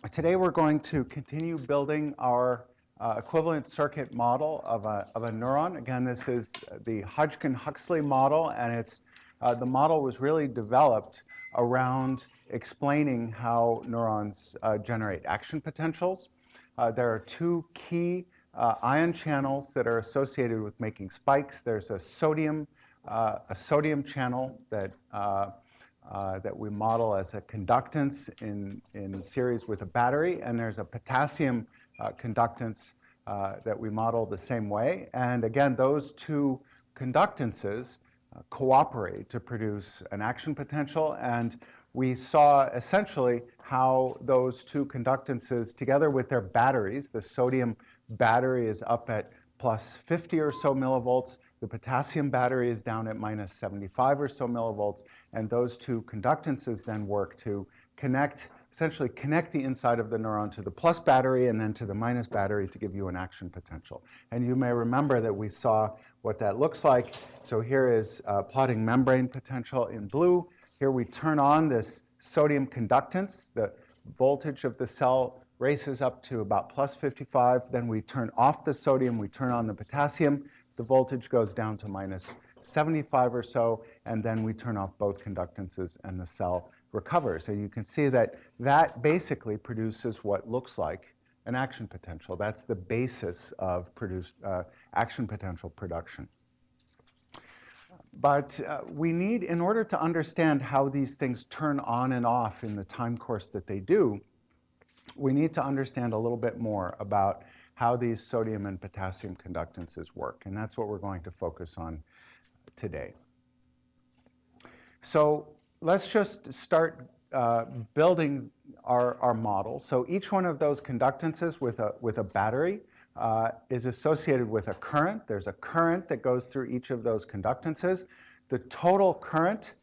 Today we're going to continue building our equivalent circuit model of a neuron. Again, this is the Hodgkin-Huxley model, and the model was really developed around explaining how neurons generate action potentials. There are two key ion channels that are associated with making spikes. There's a sodium channel that we model as a conductance in series with a battery, and there's a potassium conductance that we model the same way. And again, those two conductances cooperate to produce an action potential, and we saw essentially how those two conductances, together with their batteries, the sodium battery is up at plus 50 or so millivolts, the potassium battery is down at minus 75 or so millivolts, and those two conductances then work to essentially connect the inside of the neuron to the plus battery and then to the minus battery to give you an action potential. And you may remember that we saw what that looks like. So here is plotting membrane potential in blue. Here we turn on this sodium conductance. The voltage of the cell races up to about plus 55. Then we turn off the sodium, we turn on the potassium. The voltage goes down to minus 75 or so, and then we turn off both conductances and the cell recovers. So you can see that that basically produces what looks like an action potential. That's the basis of action potential production. But we need, in order to understand how these things turn on and off in the time course that they do, we need to understand a little bit more about how these sodium and potassium conductances work. And that's what we're going to focus on today. So let's just start building our model. So each one of those conductances with a battery is associated with a current. There's a current that goes through each of those conductances. The total current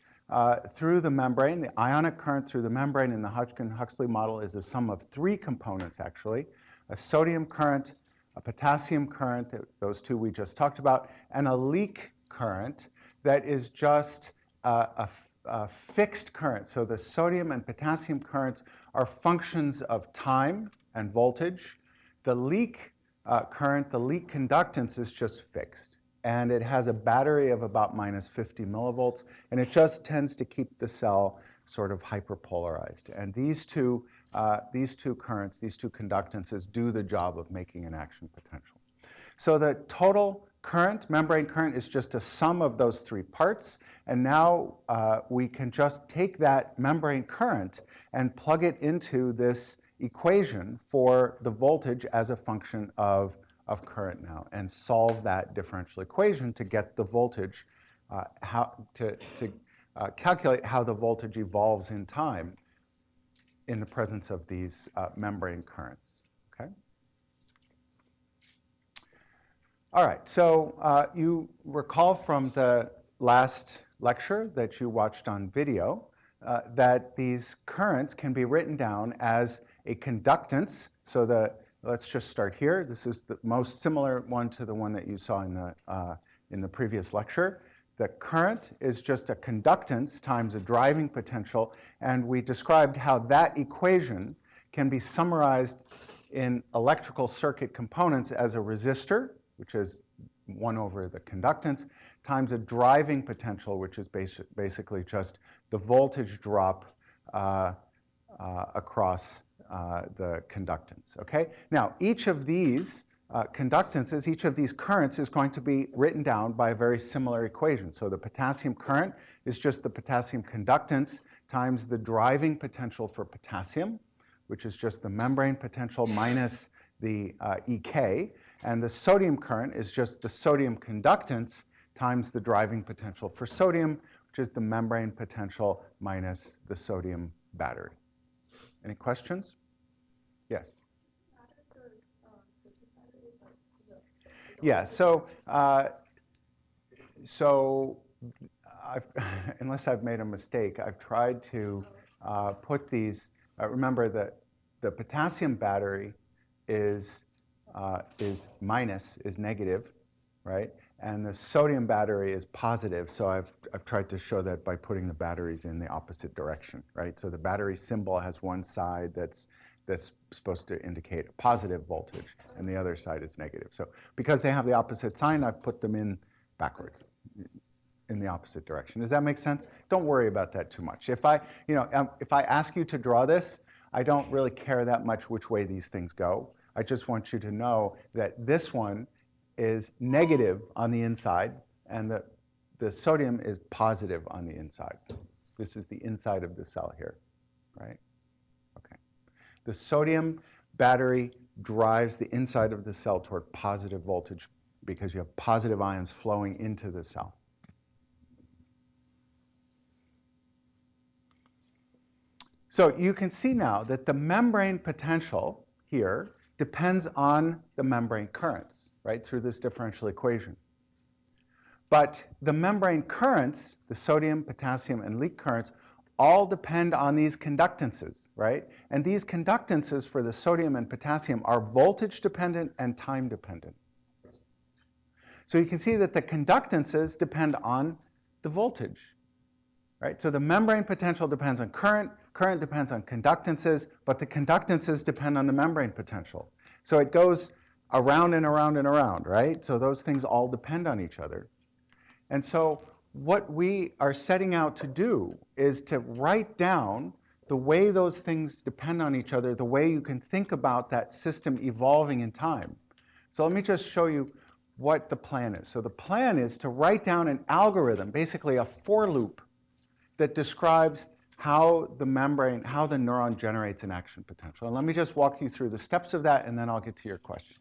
through the membrane, the ionic current through the membrane in the Hodgkin-Huxley model is a sum of three components, actually. A sodium current, a potassium current, those two we just talked about, and a leak current that is just a fixed current. So the sodium and potassium currents are functions of time and voltage. The leak current, the leak conductance is just fixed. And it has a battery of about minus 50 millivolts, and it just tends to keep the cell sort of hyperpolarized. And these two currents, these two conductances, do the job of making an action potential. So the total current, membrane current, is just a sum of those three parts. And now we can just take that membrane current and plug it into this equation for the voltage as a function of current now, and solve that differential equation to get the voltage, calculate how the voltage evolves in time in the presence of these membrane currents. Okay. All right, so you recall from the last lecture that you watched on video that these currents can be written down as a conductance. So let's just start here. This is the most similar one to the one that you saw in the previous lecture. The current is just a conductance times a driving potential, and we described how that equation can be summarized in electrical circuit components as a resistor, which is 1 over the conductance, times a driving potential, which is basically just the voltage drop across the conductance. Okay? Now, each of these conductances, each of these currents is going to be written down by a very similar equation. So the potassium current is just the potassium conductance times the driving potential for potassium, which is just the membrane potential minus the EK. And the sodium current is just the sodium conductance times the driving potential for sodium, which is the membrane potential minus the sodium battery. Any questions? Yes? Yeah, so unless I've made a mistake, I've tried to put these, remember that the potassium battery is negative, right? And the sodium battery is positive, so I've tried to show that by putting the batteries in the opposite direction, right? So the battery symbol has one side that's that's supposed to indicate a positive voltage, and the other side is negative. So because they have the opposite sign, I've put them in backwards, in the opposite direction. Does that make sense? Don't worry about that too much. If I ask you to draw this, I don't really care that much which way these things go. I just want you to know that this one is negative on the inside, and the sodium is positive on the inside. This is the inside of the cell here, right? Okay. The sodium battery drives the inside of the cell toward positive voltage because you have positive ions flowing into the cell. So you can see now that the membrane potential here depends on the membrane currents, right, through this differential equation. But the membrane currents, the sodium, potassium, and leak currents, all depend on these conductances, right? And these conductances for the sodium and potassium are voltage dependent and time dependent. So you can see that the conductances depend on the voltage, right? So the membrane potential depends on current, current depends on conductances, but the conductances depend on the membrane potential. So it goes around and around and around, right? So those things all depend on each other. And so what we are setting out to do is to write down the way those things depend on each other, the way you can think about that system evolving in time. So let me just show you what the plan is. So the plan is to write down an algorithm, basically a for loop, that describes how the membrane, how the neuron generates an action potential. And let me just walk you through the steps of that, and then I'll get to your question.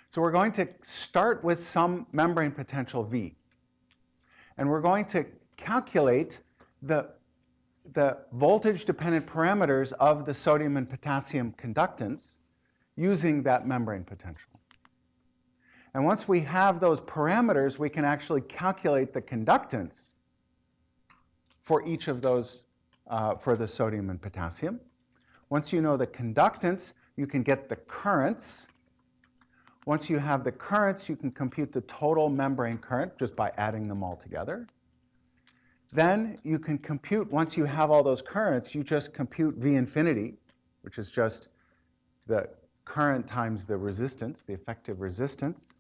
So we're going to start with some membrane potential V. And we're going to calculate the voltage-dependent parameters of the sodium and potassium conductance using that membrane potential. And once we have those parameters, we can actually calculate the conductance for each of those, for the sodium and potassium. Once you know the conductance, you can get the currents. Once you have the currents, you can compute the total membrane current just by adding them all together. Then you can compute, once you have all those currents, you just compute V infinity, which is just the current times the resistance, the effective resistance.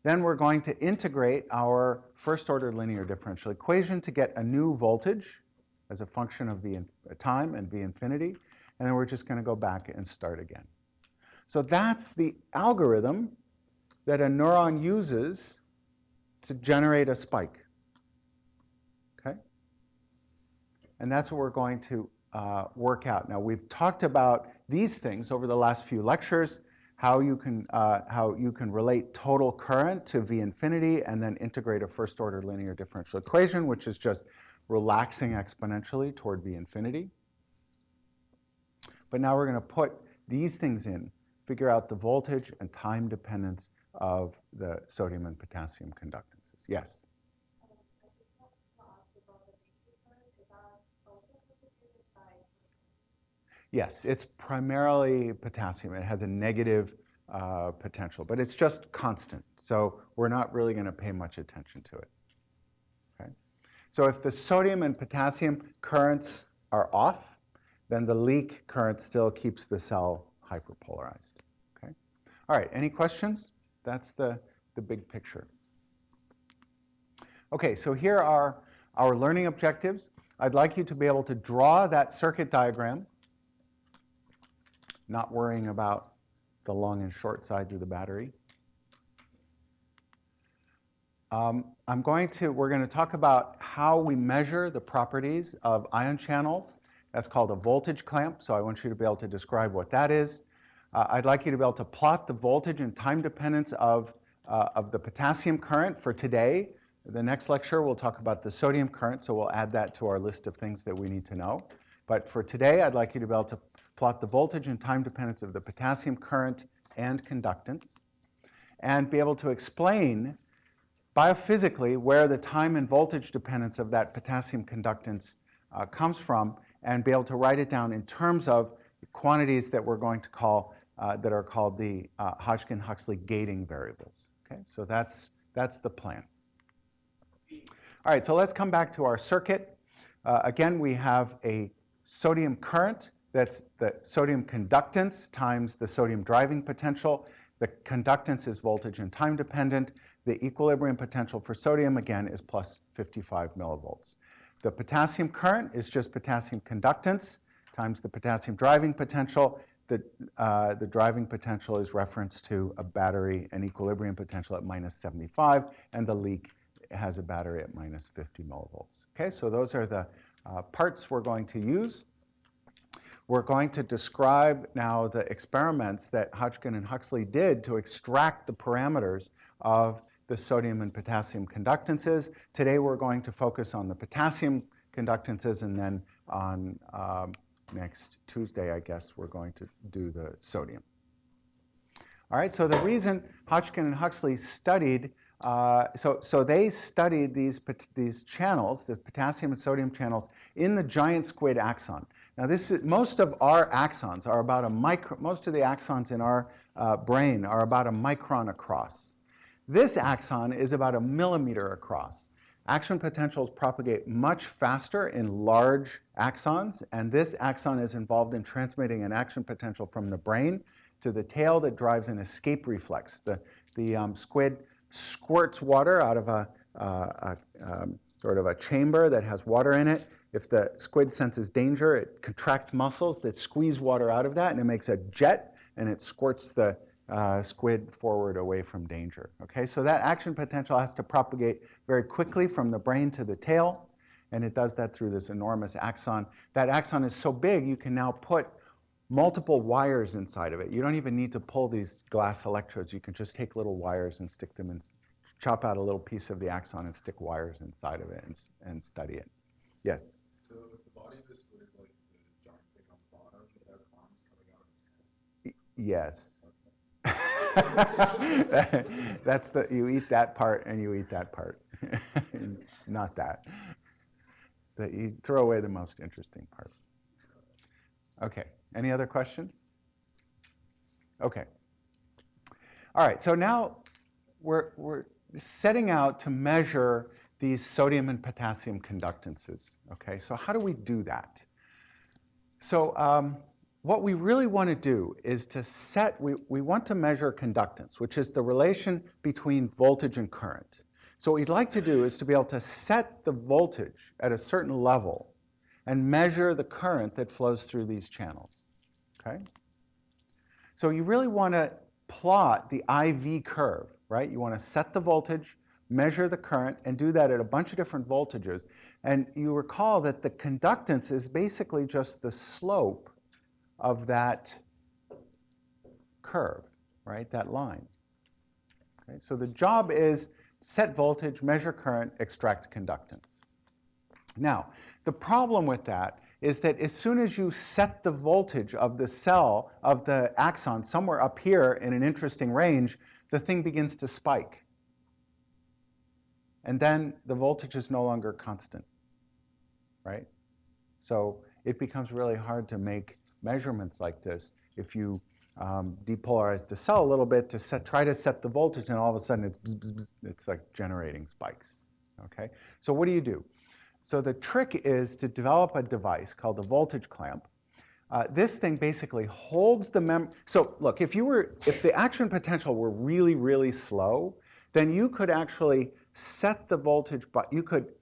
Then we're going to integrate our first-order linear differential equation to get a new voltage as a function of V time and V infinity. And then we're just going to go back and start again. So that's the algorithm that a neuron uses to generate a spike. Okay? And that's what we're going to work out. Now, we've talked about these things over the last few lectures, how you can relate total current to V infinity and then integrate a first-order linear differential equation, which is just relaxing exponentially toward V infinity. But now we're going to put these things in, figure out the voltage and time dependence of the sodium and potassium conductances. Yes? I just want to ask about the basic current. Is that also contributed by potassium? Yes, it's primarily potassium. It has a negative potential, but it's just constant. So we're not really going to pay much attention to it. Okay? So if the sodium and potassium currents are off, then the leak current still keeps the cell hyperpolarized. Okay? All right, any questions? That's the big picture. Okay, so here are our learning objectives. I'd like you to be able to draw that circuit diagram, not worrying about the long and short sides of the battery. We're going to talk about how we measure the properties of ion channels. That's called a voltage clamp, so I want you to be able to describe what that is. I'd like you to be able to plot the voltage and time dependence of the potassium current for today. The next lecture, we'll talk about the sodium current, so we'll add that to our list of things that we need to know. But for today, I'd like you to be able to plot the voltage and time dependence of the potassium current and conductance, and be able to explain biophysically where the time and voltage dependence of that potassium conductance comes from, and be able to write it down in terms of quantities that we're going to call, that are called the Hodgkin-Huxley gating variables. Okay, so that's the plan. All right, so let's come back to our circuit. Again, we have a sodium current That's the sodium conductance times the sodium driving potential. The conductance is voltage and time dependent. The equilibrium potential for sodium, again, is plus 55 millivolts. The potassium current is just potassium conductance times the potassium driving potential. The driving potential is referenced to a battery, an equilibrium potential at minus 75, and the leak has a battery at minus 50 millivolts. Okay, so those are the parts we're going to use. We're going to describe now the experiments that Hodgkin and Huxley did to extract the parameters of the sodium and potassium conductances. Today we're going to focus on the potassium conductances, and then on next Tuesday, I guess, we're going to do the sodium. All right, so the reason Hodgkin and Huxley studied, so they studied these channels, the potassium and sodium channels, in the giant squid axon. Now, most of our axons are about a micron. Most of the axons in our brain are about a micron across. This axon is about a millimeter across. Action potentials propagate much faster in large axons, and this axon is involved in transmitting an action potential from the brain to the tail that drives an escape reflex. The squid squirts water out of a sort of a chamber that has water in it. If the squid senses danger, it contracts muscles that squeeze water out of that, and it makes a jet, and it squirts the squid forward away from danger. Okay, so that action potential has to propagate very quickly from the brain to the tail, and it does that through this enormous axon. That axon is so big, you can now put multiple wires inside of it. You don't even need to pull these glass electrodes. You can just take little wires and stick them in, chop out a little piece of the axon and stick wires inside of it and study it. Yes? So if the body of the squid is like the giant thing on the bottom, it has arms coming out of its head? Yes. That's you eat that part and you eat that part. Not that. You throw away the most interesting part. Okay, any other questions? Okay. All right, so now we're setting out to measure these sodium and potassium conductances. Okay, so how do we do that? So what we really want to do is to we want to measure conductance, which is the relation between voltage and current. So what we'd like to do is to be able to set the voltage at a certain level and measure the current that flows through these channels. Okay? So you really want to plot the IV curve, right? You want to set the voltage, measure the current, and do that at a bunch of different voltages. And you recall that the conductance is basically just the slope of that curve, right? That line. Okay? So the job is set voltage, measure current, extract conductance. Now, the problem with that is that as soon as you set the voltage of the cell, of the axon, somewhere up here in an interesting range, the thing begins to spike. And then the voltage is no longer constant, right? So it becomes really hard to make measurements like this if you depolarize the cell a little bit to try to set the voltage, and all of a sudden it's, bzz, bzz, bzz, it's like generating spikes, okay? So what do? So the trick is to develop a device called a voltage clamp. This thing basically holds the so look, if the action potential were really, really slow, then you could actually set the voltage, but you could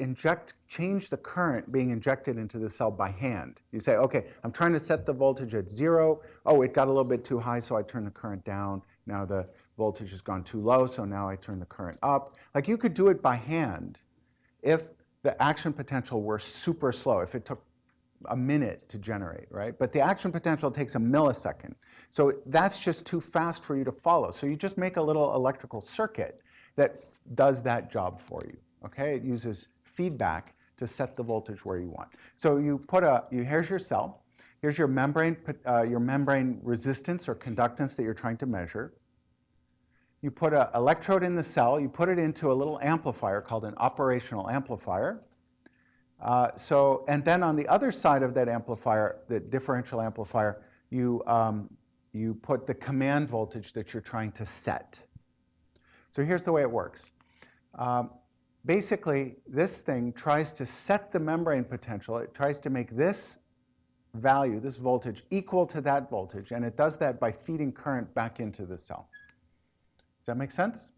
change the current being injected into the cell by hand. You say, okay, I'm trying to set the voltage at 0. Oh, it got a little bit too high, so I turn the current down. Now the voltage has gone too low, so now I turn the current up. Like, you could do it by hand if the action potential were super slow, if it took a minute to generate, right? But the action potential takes a millisecond. So that's just too fast for you to follow. So you just make a little electrical circuit that does that job for you, okay? It uses feedback to set the voltage where you want. So here's your cell. Here's your membrane resistance or conductance that you're trying to measure. You put an electrode in the cell, you put it into a little amplifier called an operational amplifier. And then on the other side of that amplifier, the differential amplifier, you put the command voltage that you're trying to set. So here's the way it works. Basically, this thing tries to set the membrane potential. It tries to make this value, this voltage, equal to that voltage, and it does that by feeding current back into the cell. Does that make sense?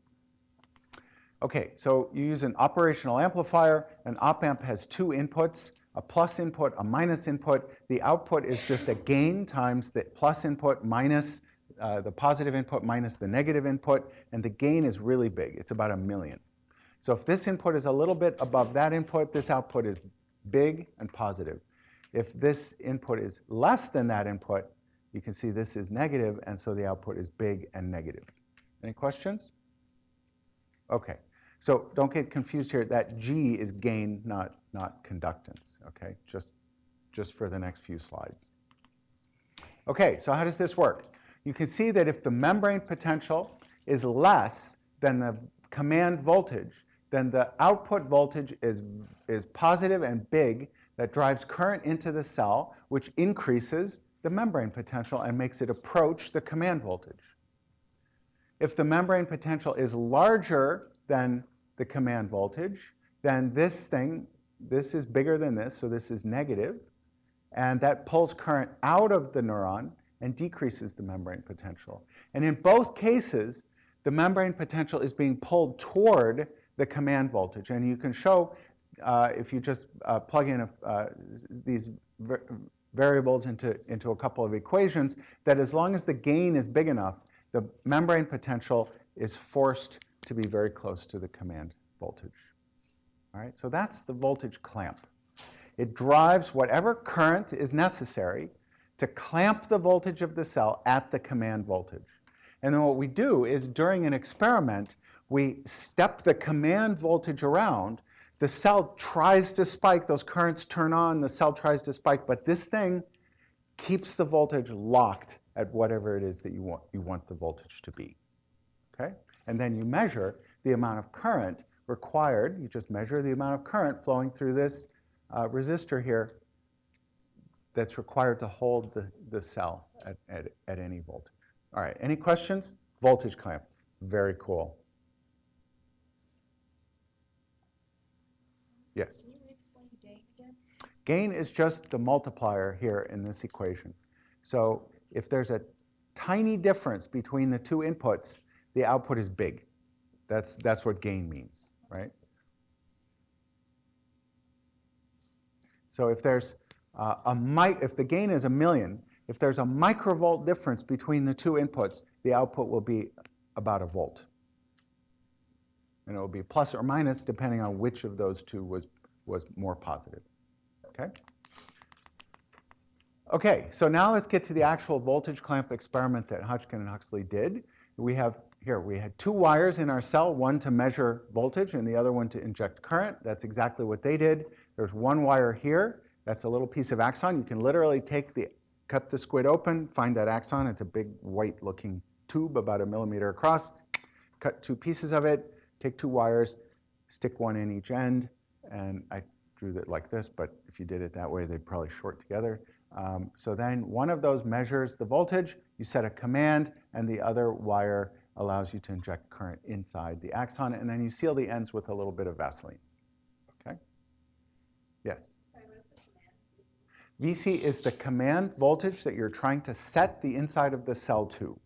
Okay, so you use an operational amplifier. An op-amp has two inputs, a plus input, a minus input. The output is just a gain times the plus input minus the positive input minus the negative input, and the gain is really big. It's about 1 million. So if this input is a little bit above that input, this output is big and positive. If this input is less than that input, you can see this is negative, and so the output is big and negative. Any questions? Okay, so don't get confused here. That G is gain, not conductance, okay? Just for the next few slides. Okay, so how does this work? You can see that if the membrane potential is less than the command voltage, then the output voltage is positive and big. That drives current into the cell, which increases the membrane potential and makes it approach the command voltage. If the membrane potential is larger than the command voltage, then this is bigger than this, so this is negative, and that pulls current out of the neuron and decreases the membrane potential. And in both cases, the membrane potential is being pulled toward the command voltage. And you can show, if you just plug in these variables into a couple of equations, that as long as the gain is big enough, the membrane potential is forced to be very close to the command voltage. All right, so that's the voltage clamp. It drives whatever current is necessary to clamp the voltage of the cell at the command voltage. And then what we do is during an experiment, we step the command voltage around. The cell tries to spike, those currents turn on, the cell tries to spike, but this thing keeps the voltage locked at whatever it is that you want the voltage to be. Okay? And then you measure the amount of current required. You just measure the amount of current flowing through this resistor here that's required to hold the cell at any voltage. All right, any questions? Voltage clamp, very cool. Yes? Can you explain gain again? Gain is just the multiplier here in this equation. So if there's a tiny difference between the two inputs, the output is big. That's what gain means, right? So if there's if the gain is 1 million, if there's a microvolt difference between the two inputs, the output will be about 1 volt. And it will be plus or minus depending on which of those two was more positive. Okay? Okay, so now let's get to the actual voltage clamp experiment that Hodgkin and Huxley did. We had 2 wires in our cell, one to measure voltage and the other one to inject current. That's exactly what they did. There's one wire here. That's a little piece of axon. You can literally cut the squid open, find that axon. It's a big white-looking tube about 1 millimeter across. Cut 2 pieces of it, take 2 wires, stick one in each end, and I drew it like this, but if you did it that way, they'd probably short together. So then one of those measures the voltage, you set a command, and the other wire allows you to inject current inside the axon, and then you seal the ends with a little bit of Vaseline. Okay? Yes? Sorry, what is the command? VC is the command voltage that you're trying to set the inside of the cell to.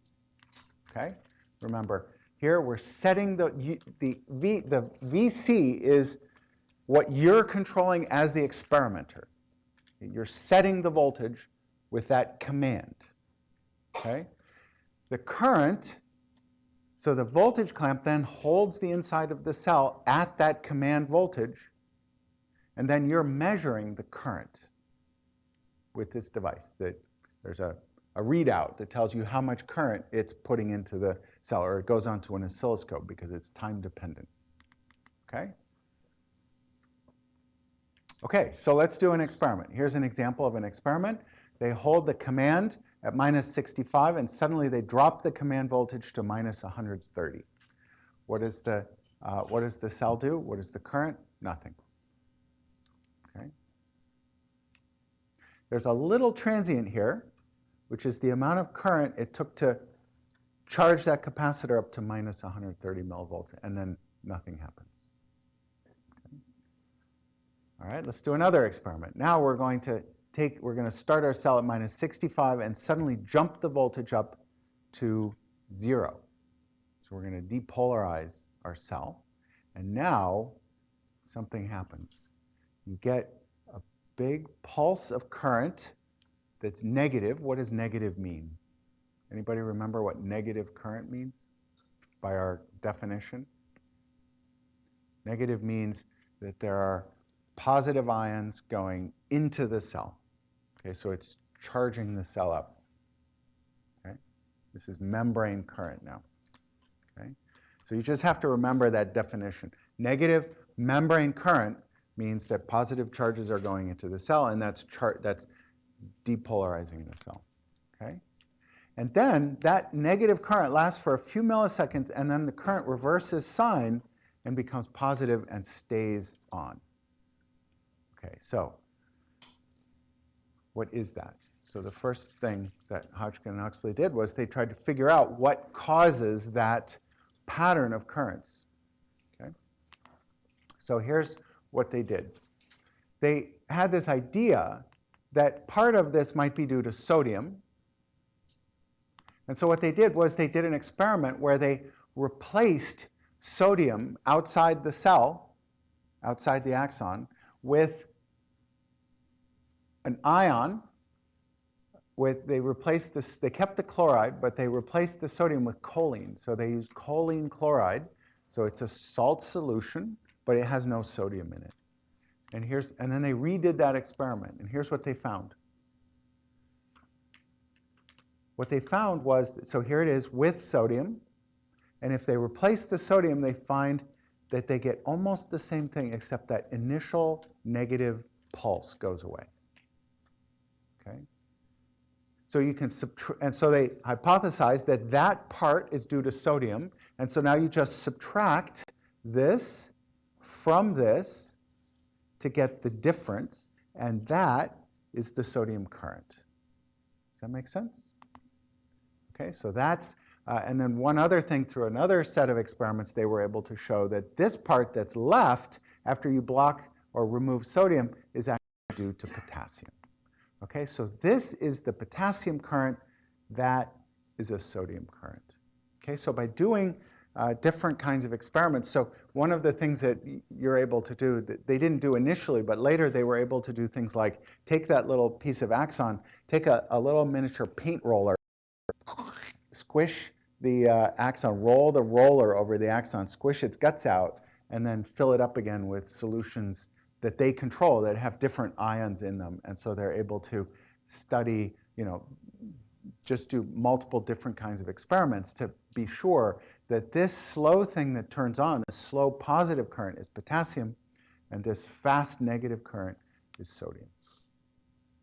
Okay? Remember, here we're setting the VC is what you're controlling as the experimenter. You're setting the voltage with that command. Okay? The current, so the voltage clamp then holds the inside of the cell at that command voltage, and then you're measuring the current with this device. There's a readout that tells you how much current it's putting into the cell, or it goes onto an oscilloscope because it's time dependent. Okay? Okay, so let's do an experiment. Here's an example of an experiment. They hold the command at -65, and suddenly they drop the command voltage to -130. What does the cell do? What is the current? Nothing. Okay. There's a little transient here, which is the amount of current it took to charge that capacitor up to -130 millivolts, and then nothing happens. Okay. All right, let's do another experiment. Now we're going to we're going to start our cell at minus 65 and suddenly jump the voltage up to 0. So we're going to depolarize our cell. And now something happens. You get a big pulse of current that's negative. What does negative mean? Anybody remember what negative current means by our definition? Negative means that there are positive ions going into the cell. Okay, so it's charging the cell up. Okay, this is membrane current now. Okay, so you just have to remember that definition. Negative membrane current means that positive charges are going into the cell, and that's depolarizing the cell. Okay, and then that negative current lasts for a few milliseconds, and then the current reverses sign and becomes positive and stays on. Okay, so what is that? So the first thing that Hodgkin-Huxley did was they tried to figure out what causes that pattern of currents. Okay? So here's what they did. They had this idea that part of this might be due to sodium. And so what they did was they did an experiment where they replaced sodium outside the cell, outside the axon, with an ion. They kept the chloride, but they replaced the sodium with choline. So they used choline chloride. So it's a salt solution, but it has no sodium in it. And then they redid that experiment, and here's what they found. What they found was, so here it is with sodium, and if they replace the sodium, they find that they get almost the same thing, except that initial negative pulse goes away. Okay? So you can subtract, and so they hypothesized that that part is due to sodium, and so now you just subtract this from this to get the difference, and that is the sodium current. Does that make sense? Okay, so that's, and then one other thing, through another set of experiments, they were able to show that this part that's left after you block or remove sodium is actually due to potassium. Okay, so this is the potassium current, that is a sodium current. Okay, so by doing different kinds of experiments, so one of the things that you're able to do that they didn't do initially, but later they were able to do things like take that little piece of axon, take a little miniature paint roller, squish the axon, roll the roller over the axon, squish its guts out, and then fill it up again with solutions that they control that have different ions in them. And so they're able to study, just do multiple different kinds of experiments to be sure that this slow thing that turns on, the slow positive current, is potassium, and this fast negative current is sodium.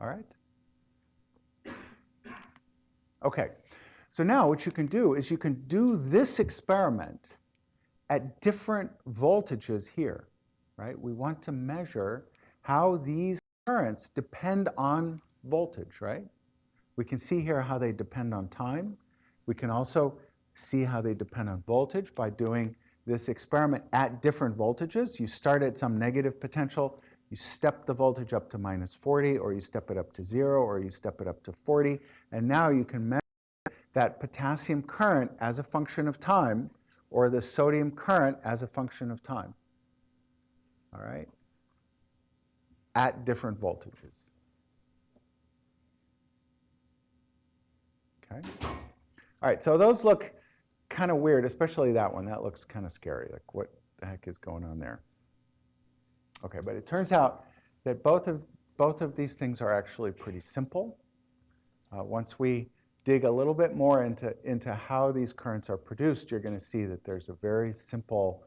All right? Okay, so now what you can do is you can do this experiment at different voltages here. Right? We want to measure how these currents depend on voltage, right? We can see here how they depend on time. We can also see how they depend on voltage by doing this experiment at different voltages. You start at some negative potential, you step the voltage up to minus 40, or you step it up to 0, or you step it up to 40, and now you can measure that potassium current as a function of time, or the sodium current as a function of time. All right, at different voltages. Okay. All right, so those look kind of weird, especially that one. That looks kind of scary. Like, what the heck is going on there? Okay, but it turns out that both of these things are actually pretty simple. Once we dig a little bit more into how these currents are produced, you're going to see that there's a very simple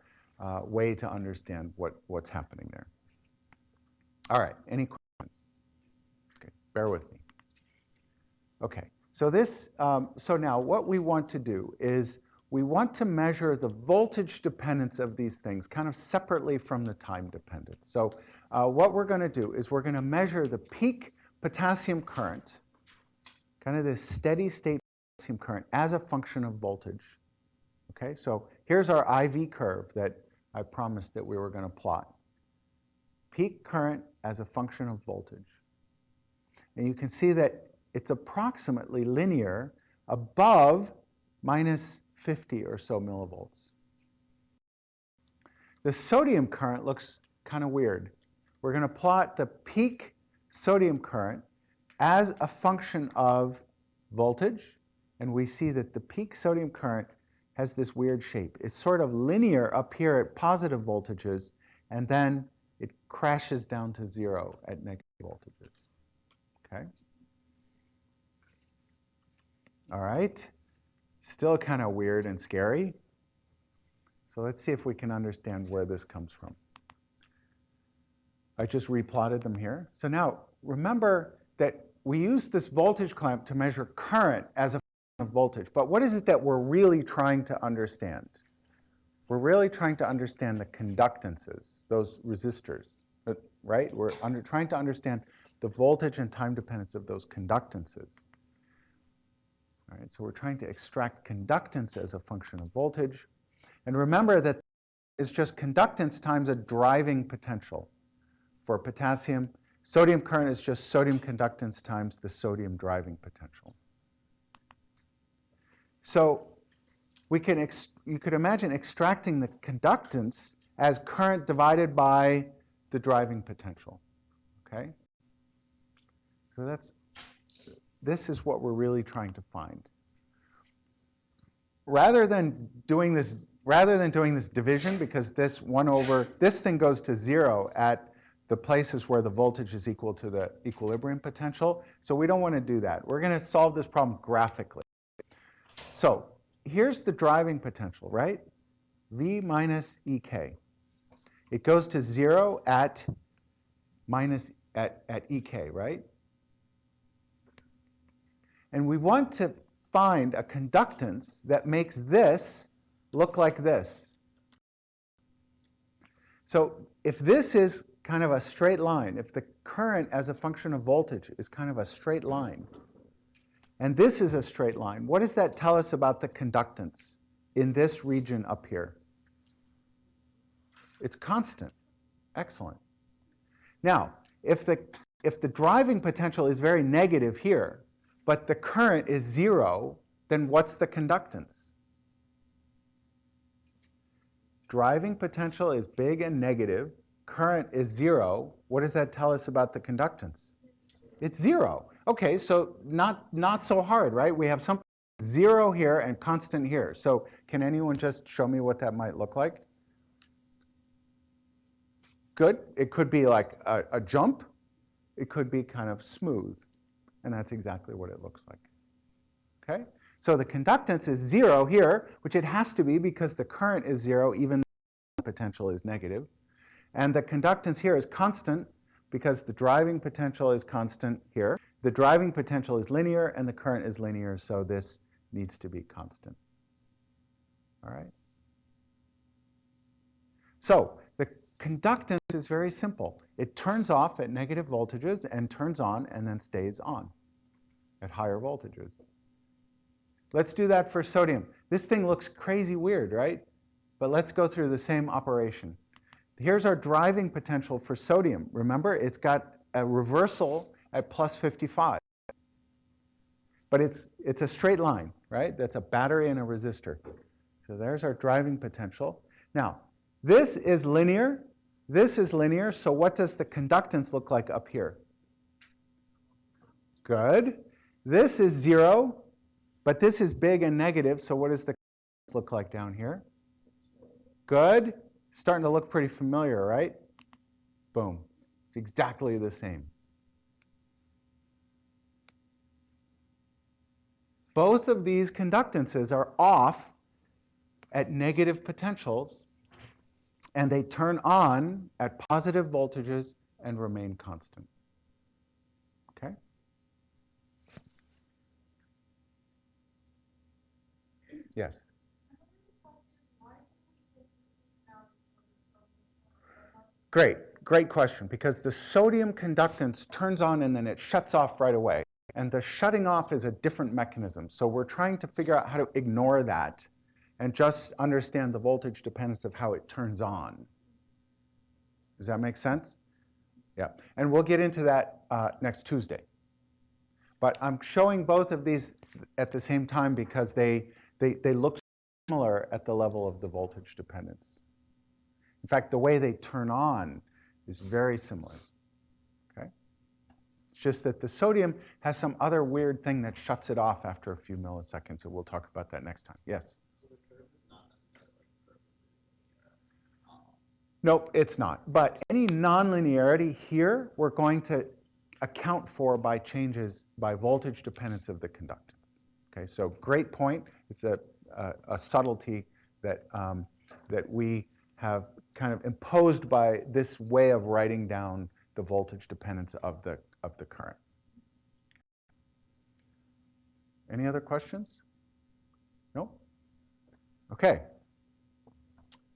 way to understand what's happening there. All right, any questions? Okay, bear with me. Okay, so so now what we want to do is we want to measure the voltage dependence of these things kind of separately from the time dependence. So what we're going to do is we're going to measure the peak potassium current, kind of this steady state potassium current, as a function of voltage. Okay, so here's our IV curve that I promised that we were going to plot. Peak current as a function of voltage. And you can see that it's approximately linear above minus 50 or so millivolts. The sodium current looks kind of weird. We're going to plot the peak sodium current as a function of voltage, and we see that the peak sodium current has this weird shape. It's sort of linear up here at positive voltages, and then it crashes down to 0 at negative voltages. Okay? All right. Still kind of weird and scary. So let's see if we can understand where this comes from. I just replotted them here. So now remember that we use this voltage clamp to measure current as a function of voltage. But what is it that we're really trying to understand? We're really trying to understand the conductances, those resistors, right? We're trying to understand the voltage and time dependence of those conductances. All right, so we're trying to extract conductance as a function of voltage. And remember that it's just conductance times a driving potential. For potassium, sodium current is just sodium conductance times the sodium driving potential. So you could imagine extracting the conductance as current divided by the driving potential. Okay? So this is what we're really trying to find. Rather than doing this division, because this thing goes to 0 at the places where the voltage is equal to the equilibrium potential. So we don't want to do that. We're going to solve this problem graphically. So here's the driving potential, right? V minus EK. It goes to 0 at EK, right? And we want to find a conductance that makes this look like this. So if this is kind of a straight line, if the current as a function of voltage is kind of a straight line, and this is a straight line, what does that tell us about the conductance in this region up here? It's constant. Excellent. Now, if the driving potential is very negative here, but the current is 0, then what's the conductance? Driving potential is big and negative. Current is 0. What does that tell us about the conductance? It's 0. Okay, so not so hard, right? We have something 0 here and constant here. So can anyone just show me what that might look like? Good. It could be like a jump. It could be kind of smooth. And that's exactly what it looks like. Okay? So the conductance is 0 here, which it has to be because the current is 0 even though the potential is negative. And the conductance here is constant because the driving potential is constant here. The driving potential is linear and the current is linear, so this needs to be constant. All right? So the conductance is very simple. It turns off at negative voltages and turns on and then stays on at higher voltages. Let's do that for sodium. This thing looks crazy weird, right? But let's go through the same operation. Here's our driving potential for sodium. Remember, it's got a reversal at plus 55. But it's a straight line, right? That's a battery and a resistor. So there's our driving potential. Now, this is linear. This is linear. So what does the conductance look like up here? Good. This is 0, but this is big and negative. So what does the conductance look like down here? Good. Starting to look pretty familiar, right? Boom. It's exactly the same. Both of these conductances are off at negative potentials, and they turn on at positive voltages and remain constant. Okay? Yes? Great question, because the sodium conductance turns on and then it shuts off right away. And the shutting off is a different mechanism. So we're trying to figure out how to ignore that and just understand the voltage dependence of how it turns on. Does that make sense? Yeah. And we'll get into that next Tuesday. But I'm showing both of these at the same time because they look similar at the level of the voltage dependence. In fact, the way they turn on is very similar. Okay? It's just that the sodium has some other weird thing that shuts it off after a few milliseconds, so we'll talk about that next time. Yes? So the curve is not necessarily perfectly linear. Nope, it's not. But any nonlinearity here, we're going to account for by changes by voltage dependence of the conductance. Okay, so great point. It's a subtlety that, that we have kind of imposed by this way of writing down the voltage dependence of the current. Any other questions? No? Okay.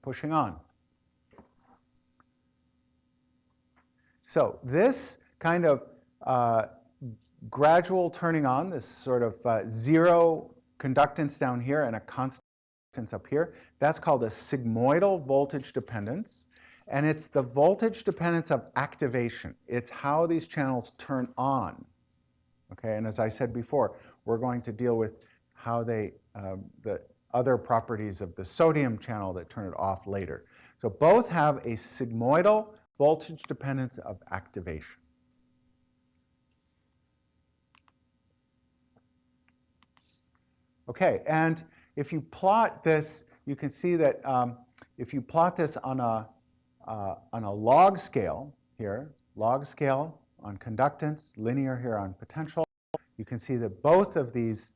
Pushing on. So this kind of gradual turning on, this sort of zero conductance down here and a constant up here, that's called a sigmoidal voltage dependence. And it's the voltage dependence of activation. It's how these channels turn on. Okay, and as I said before, we're going to deal with how they, the other properties of the sodium channel that turn it off later. So both have a sigmoidal voltage dependence of activation. Okay, and if you plot this, you can see that if you plot this on a log scale here, log scale on conductance, linear here on potential, you can see that both of these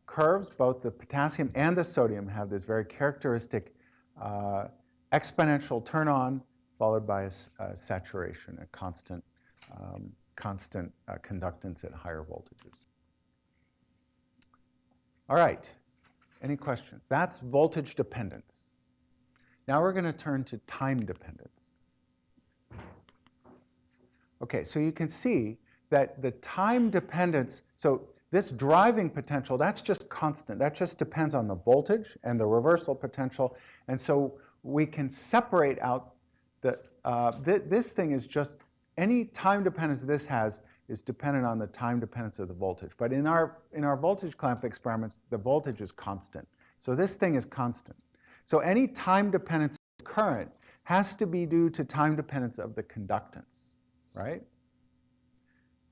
curves, both the potassium and the sodium, have this very characteristic exponential turn on followed by a saturation, a constant conductance at higher voltages. All right, any questions? That's voltage dependence. Now we're going to turn to time dependence. Okay, so you can see that the time dependence, so this driving potential, that's just constant. That just depends on the voltage and the reversal potential. And so we can separate out the, this thing is just, any time dependence this has is dependent on the time dependence of the voltage. But in our voltage clamp experiments, the voltage is constant. So this thing is constant. So any time dependence of current has to be due to time dependence of the conductance, right?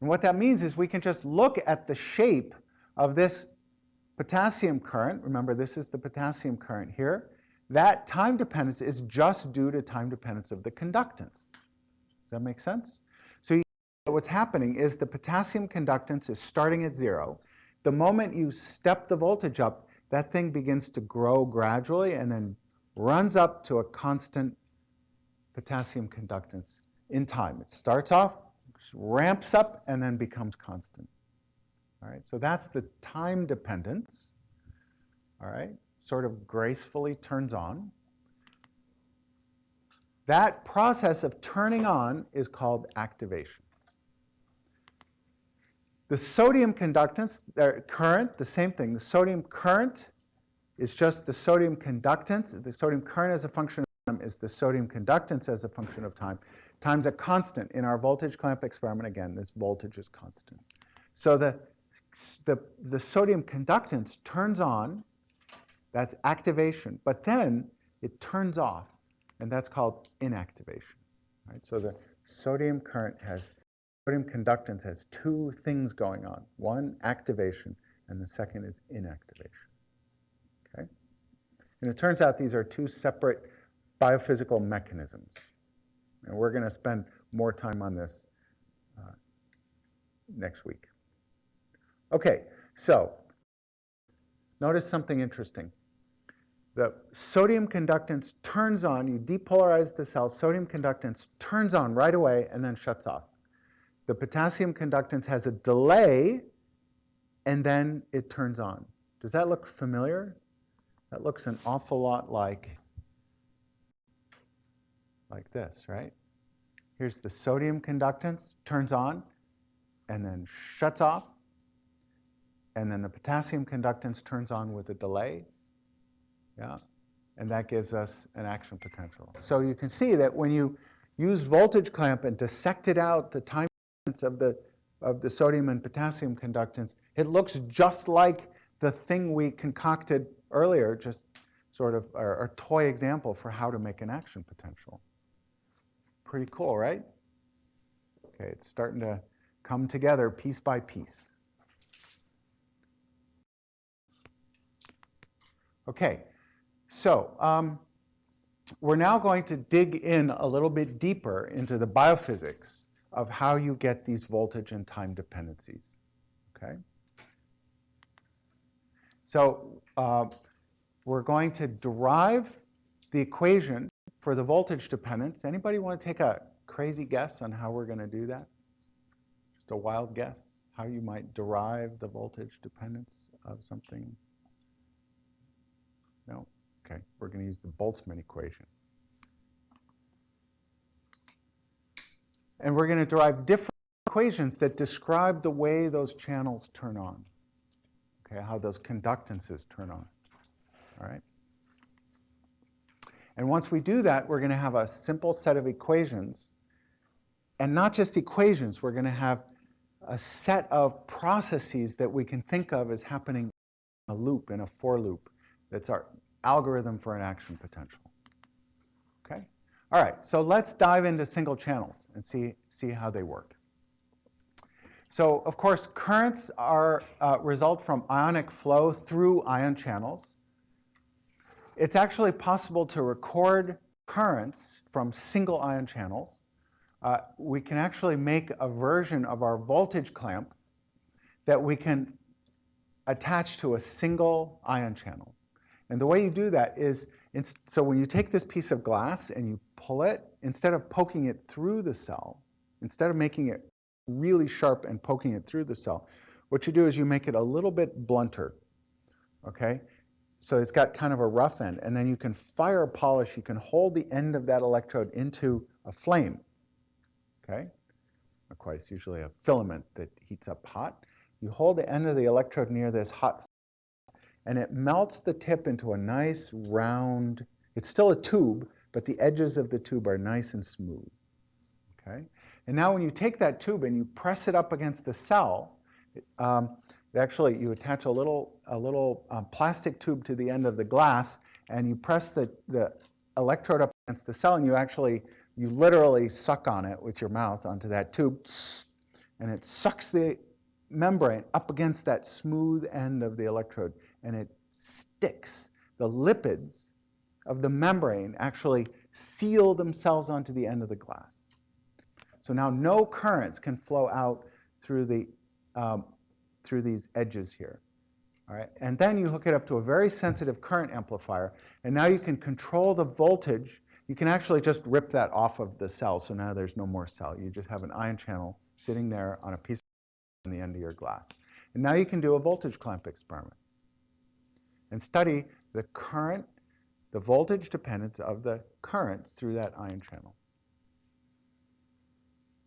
And what that means is we can just look at the shape of this potassium current. Remember, this is the potassium current here. That time dependence is just due to time dependence of the conductance. Does that make sense? So you see what's happening is the potassium conductance is starting at 0. The moment you step the voltage up, that thing begins to grow gradually and then runs up to a constant potassium conductance in time. It starts off, ramps up, and then becomes constant. All right, so that's the time dependence. All right, sort of gracefully turns on. That process of turning on is called activation. The sodium conductance, current, the same thing. The sodium current is just the sodium conductance. The sodium current as a function of time is the sodium conductance as a function of time, times a constant. In our voltage clamp experiment, again, this voltage is constant. So the sodium conductance turns on, that's activation, but then it turns off, and that's called inactivation. Right? So the sodium conductance has two things going on. One, activation, and the second is inactivation. Okay? And it turns out these are two separate biophysical mechanisms. And we're going to spend more time on this next week. Okay, so notice something interesting. The sodium conductance turns on, you depolarize the cell, sodium conductance turns on right away and then shuts off. The potassium conductance has a delay and then it turns on. Does that look familiar? That looks an awful lot like this, right? Here's the sodium conductance, turns on and then shuts off. And then the potassium conductance turns on with a delay. Yeah, and that gives us an action potential. So you can see that when you use voltage clamp and dissected out the time dependence of the of the sodium and potassium conductance, it looks just like the thing we concocted earlier, just sort of our toy example for how to make an action potential. Pretty cool, right? Okay, it's starting to come together piece by piece. Okay, so we're now going to dig in a little bit deeper into the biophysics of how you get these voltage and time dependencies. Okay? So we're going to derive the equation for the voltage dependence. Anybody want to take a crazy guess on how we're going to do that? Just a wild guess how you might derive the voltage dependence of something? No? Okay, we're going to use the Boltzmann equation. And we're going to derive different equations that describe the way those channels turn on. Okay, how those conductances turn on. All right? And once we do that, we're going to have a simple set of equations. And not just equations, we're going to have a set of processes that we can think of as happening in a loop, in a for loop. That's our algorithm for an action potential. Okay? All right, so let's dive into single channels and see how they work. So, of course, currents are result from ionic flow through ion channels. It's actually possible to record currents from single ion channels. We can actually make a version of our voltage clamp that we can attach to a single ion channel. And the way you do that is, so when you take this piece of glass and you pull it, instead of poking it through the cell, instead of making it really sharp and poking it through the cell, what you do is you make it a little bit blunter, okay? So it's got kind of a rough end, and then you can fire polish, you can hold the end of that electrode into a flame, okay? Not quite, it's usually a filament that heats up hot. You hold the end of the electrode near this hot, and it melts the tip into a nice round, it's still a tube, but the edges of the tube are nice and smooth, okay? And now when you take that tube and you press it up against the cell, actually you attach a little plastic tube to the end of the glass, and you press the electrode up against the cell, and you literally suck on it with your mouth onto that tube, and it sucks the membrane up against that smooth end of the electrode, and it sticks. The lipids of the membrane actually seal themselves onto the end of the glass. So now no currents can flow out through these edges here. All right? And then you hook it up to a very sensitive current amplifier, and now you can control the voltage. You can actually just rip that off of the cell, so now there's no more cell. You just have an ion channel sitting there on a piece on the end of your glass. And now you can do a voltage clamp experiment and study the current, the voltage dependence of the currents through that ion channel.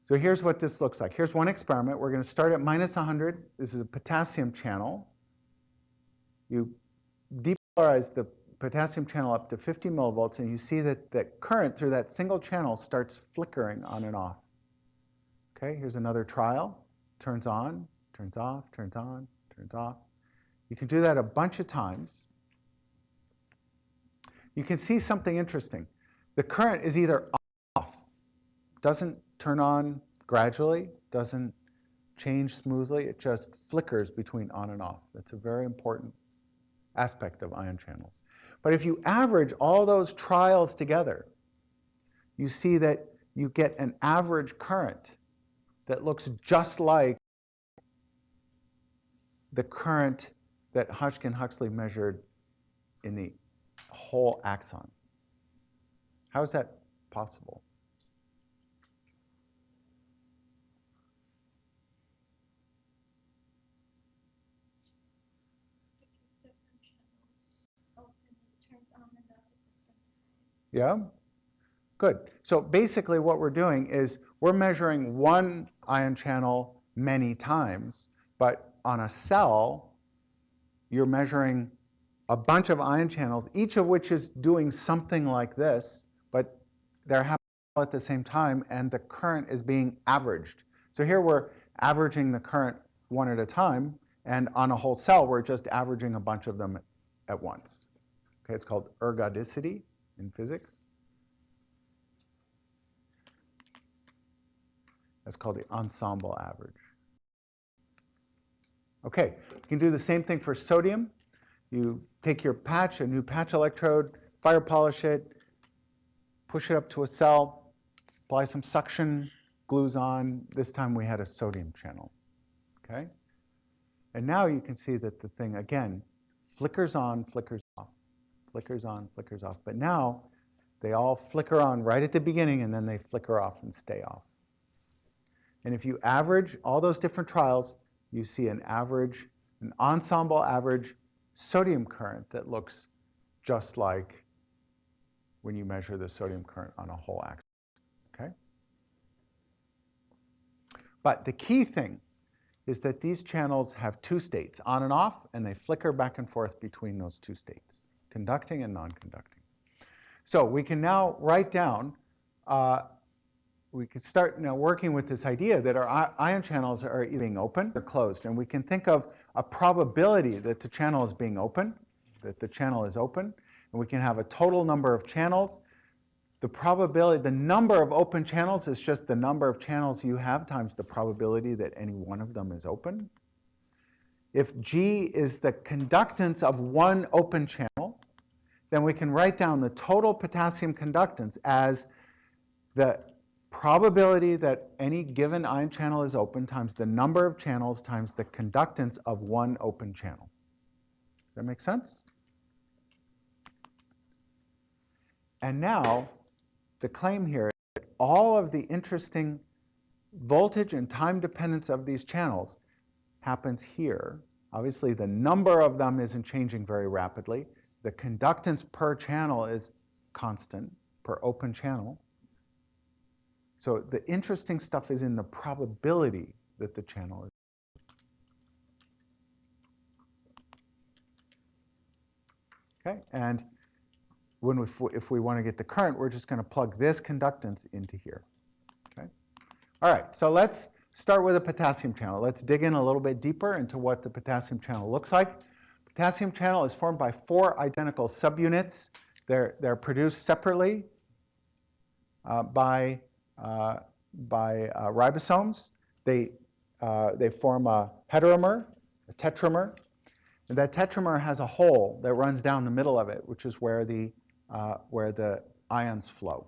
So here's what this looks like. Here's one experiment. We're going to start at minus 100. This is a potassium channel. You depolarize the potassium channel up to 50 millivolts, and you see that the current through that single channel starts flickering on and off. Okay, here's another trial. Turns on, turns off, turns on, turns off. You can do that a bunch of times. You can see something interesting. The current is either off, doesn't turn on gradually, doesn't change smoothly, it just flickers between on and off. That's a very important aspect of ion channels. But if you average all those trials together, you see that you get an average current that looks just like the current that Hodgkin-Huxley measured in the whole axon. How is that possible? Because different channels open and turns on and off at different times. Yeah? Good. So basically what we're doing is we're measuring one ion channel many times, but on a cell, you're measuring a bunch of ion channels, each of which is doing something like this, but they're happening all at the same time, and the current is being averaged. So here we're averaging the current one at a time, and on a whole cell, we're just averaging a bunch of them at once. Okay, it's called ergodicity in physics. That's called the ensemble average. Okay, you can do the same thing for sodium. You take your patch, a new patch electrode, fire polish it, push it up to a cell, apply some suction, glues on. This time we had a sodium channel. Okay? And now you can see that the thing, again, flickers on, flickers off, flickers on, flickers off. But now they all flicker on right at the beginning, and then they flicker off and stay off. And if you average all those different trials, you see an average, an ensemble average sodium current that looks just like when you measure the sodium current on a whole axis. Okay? But the key thing is that these channels have two states, on and off, and they flicker back and forth between those two states, conducting and non-conducting. So we can now write down, we can start now working with this idea that our ion channels are either being open or closed. And we can think of a probability that the channel is being open, that the channel is open. And we can have a total number of channels. The probability, the number of open channels is just the number of channels you have times the probability that any one of them is open. If G is the conductance of one open channel, then we can write down the total potassium conductance as the probability that any given ion channel is open times the number of channels times the conductance of one open channel. Does that make sense? And now, the claim here is that all of the interesting voltage and time dependence of these channels happens here. Obviously, the number of them isn't changing very rapidly. The conductance per channel is constant, per open channel. So the interesting stuff is in the probability that the channel is. Okay, and if we want to get the current, we're just going to plug this conductance into here. Okay. All right, so let's start with a potassium channel. Let's dig in a little bit deeper into what the potassium channel looks like. Potassium channel is formed by 4 identical subunits. They're produced separately by ribosomes. They form a heteromer, a tetramer, and that tetramer has a hole that runs down the middle of it, which is where the ions flow.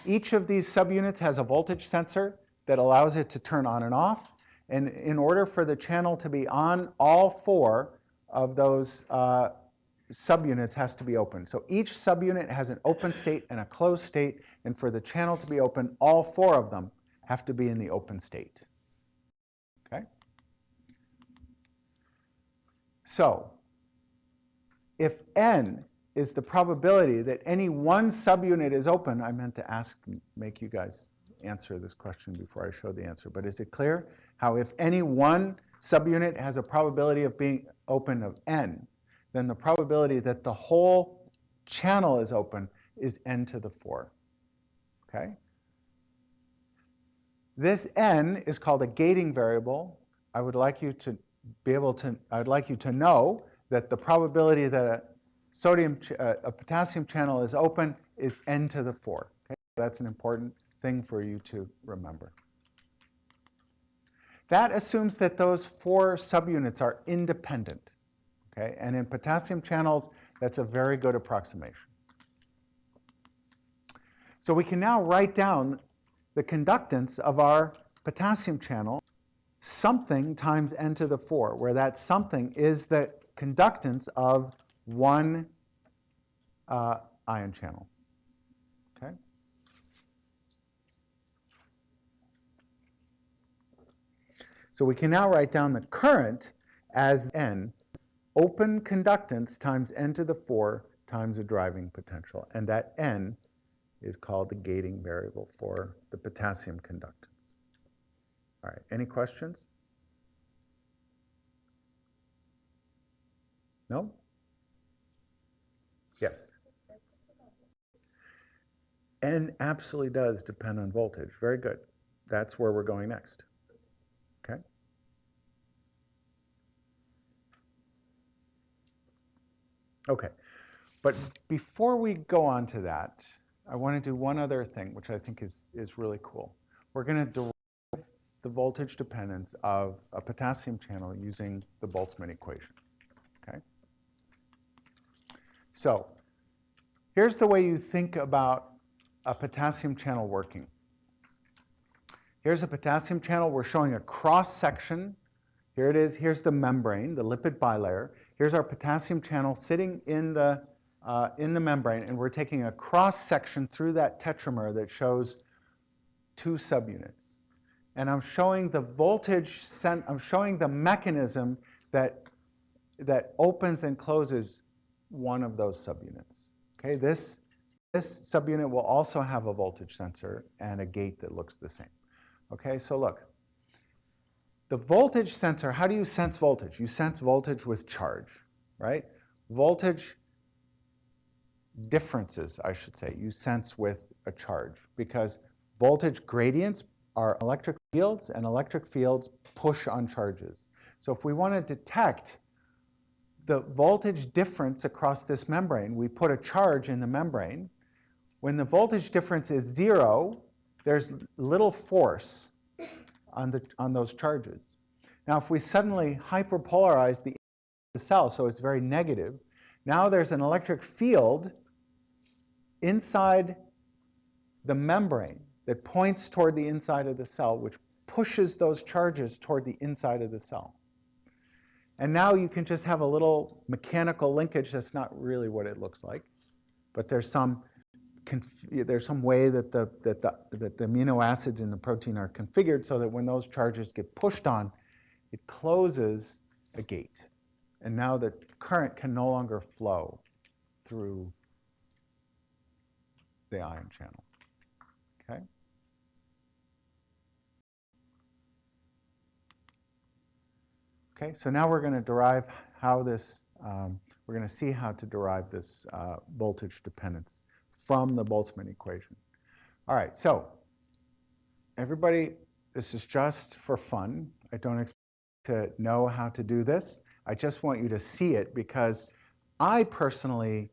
Each of these subunits has a voltage sensor that allows it to turn on and off. And in order for the channel to be on, all 4 of those subunits has to be open. So each subunit has an open state and a closed state. And for the channel to be open, all 4 of them have to be in the open state. Okay? So if N is the probability that any one subunit is open, I meant to make you guys answer this question before I show the answer, but is it clear how if any one subunit has a probability of being open of N, then the probability that the whole channel is open is N to the 4. Okay? This N is called a gating variable. I would like you to know that the probability that a potassium channel is open is N to the 4. Okay? That's an important thing for you to remember. That assumes that those 4 subunits are independent. Okay? And in potassium channels, that's a very good approximation. So we can now write down the conductance of our potassium channel, something times N to the 4, where that something is the conductance of one ion channel. Okay? So we can now write down the current as N, open conductance times N to the 4 times the driving potential. And that N is called the gating variable for the potassium conductance. All right, any questions? No? Yes? N absolutely does depend on voltage. Very good. That's where we're going next. Okay, but before we go on to that, I want to do one other thing, which I think is really cool. We're going to derive the voltage dependence of a potassium channel using the Boltzmann equation, okay? So here's the way you think about a potassium channel working. Here's a potassium channel. We're showing a cross-section. Here it is. Here's the membrane, the lipid bilayer. Here's our potassium channel sitting in the membrane, and we're taking a cross-section through that tetramer that shows 2 subunits. And I'm showing the voltage, I'm showing the mechanism that opens and closes one of those subunits. Okay, this subunit will also have a voltage sensor and a gate that looks the same. Okay, so look, the voltage sensor, how do you sense voltage? You sense voltage with charge, right? Voltage differences, I should say, you sense with a charge, because voltage gradients are electric fields, and electric fields push on charges. So if we want to detect the voltage difference across this membrane, we put a charge in the membrane. When the voltage difference is 0, there's little force on those charges. Now, if we suddenly hyperpolarize the cell, so it's very negative, now there's an electric field inside the membrane that points toward the inside of the cell, which pushes those charges toward the inside of the cell. And now you can just have a little mechanical linkage. That's not really what it looks like, but there's some way that the amino acids in the protein are configured so that when those charges get pushed on, it closes a gate. And now the current can no longer flow through the ion channel. Okay? Okay, so now we're going to derive how this, we're going to see how to derive this voltage dependence from the Boltzmann equation. All right, so everybody, this is just for fun. I don't expect to know how to do this. I just want you to see it because I personally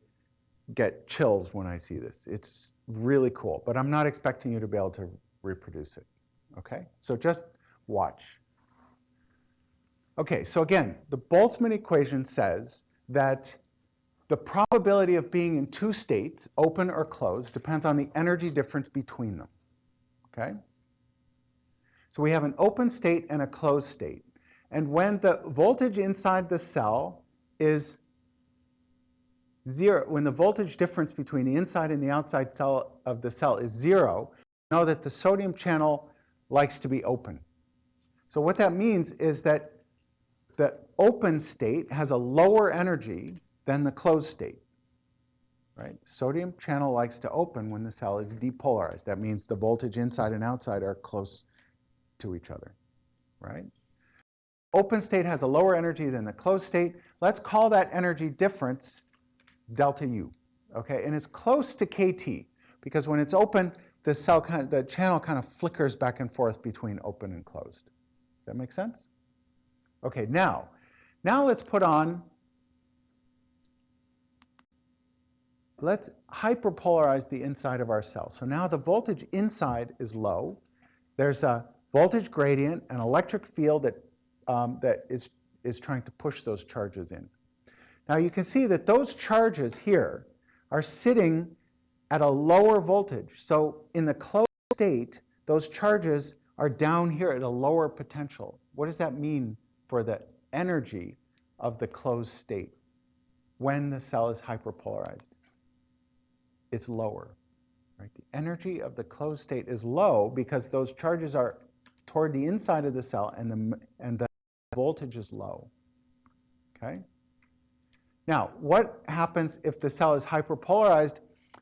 get chills when I see this. It's really cool, but I'm not expecting you to be able to reproduce it, okay? So just watch. Okay, so again, the Boltzmann equation says that the probability of being in 2 states, open or closed, depends on the energy difference between them, okay? So we have an open state and a closed state. And when the voltage inside the cell is 0, when the voltage difference between the inside and the outside cell of the cell is 0, know that the sodium channel likes to be open. So what that means is that the open state has a lower energy than the closed state, right? Sodium channel likes to open when the cell is depolarized. That means the voltage inside and outside are close to each other, right? Open state has a lower energy than the closed state. Let's call that energy difference delta U, okay? And it's close to KT because when it's open, the channel kind of flickers back and forth between open and closed. Does that make sense? Okay, now let's put on, let's hyperpolarize the inside of our cell. So now the voltage inside is low. There's a voltage gradient, an electric field that is trying to push those charges in. Now you can see that those charges here are sitting at a lower voltage. So in the closed state, those charges are down here at a lower potential. What does that mean for the energy of the closed state when the cell is hyperpolarized? It's lower, right? The energy of the closed state is low because those charges are toward the inside of the cell and the voltage is low, okay? Now, what happens if the cell is hyperpolarized,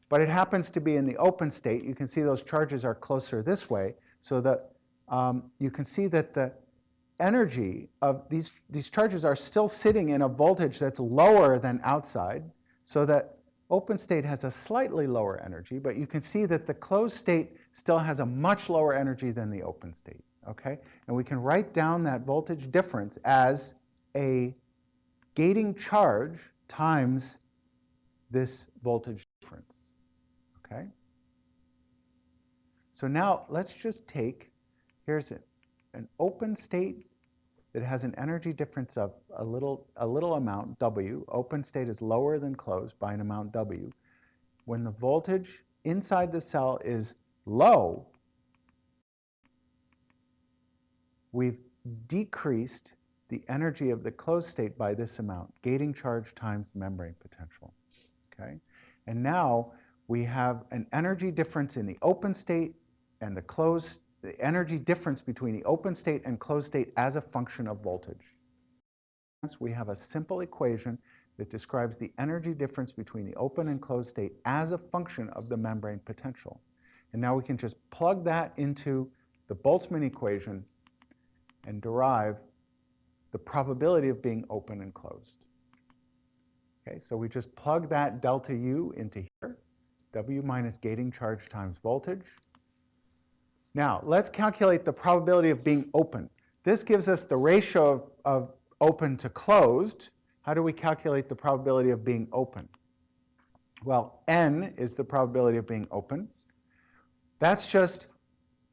but it happens to be in the open state? You can see those charges are closer this way, so that you can see that the energy of these charges are still sitting in a voltage that's lower than outside, so that open state has a slightly lower energy, but you can see that the closed state still has a much lower energy than the open state, okay? And we can write down that voltage difference as a gating charge times this voltage difference, okay? So now let's just take, here's an open state that has an energy difference of a little amount, W. Open state is lower than closed by an amount W. When the voltage inside the cell is low, we've decreased the energy of the closed state by this amount, gating charge times membrane potential, okay? And now we have an energy difference in the open state and the energy difference between the open state and closed state as a function of voltage. We have a simple equation that describes the energy difference between the open and closed state as a function of the membrane potential. And now we can just plug that into the Boltzmann equation and derive the probability of being open and closed. Okay, so we just plug that delta U into here, W minus gating charge times voltage. Now, let's calculate the probability of being open. This gives us the ratio of open to closed. How do we calculate the probability of being open? Well, N is the probability of being open. That's just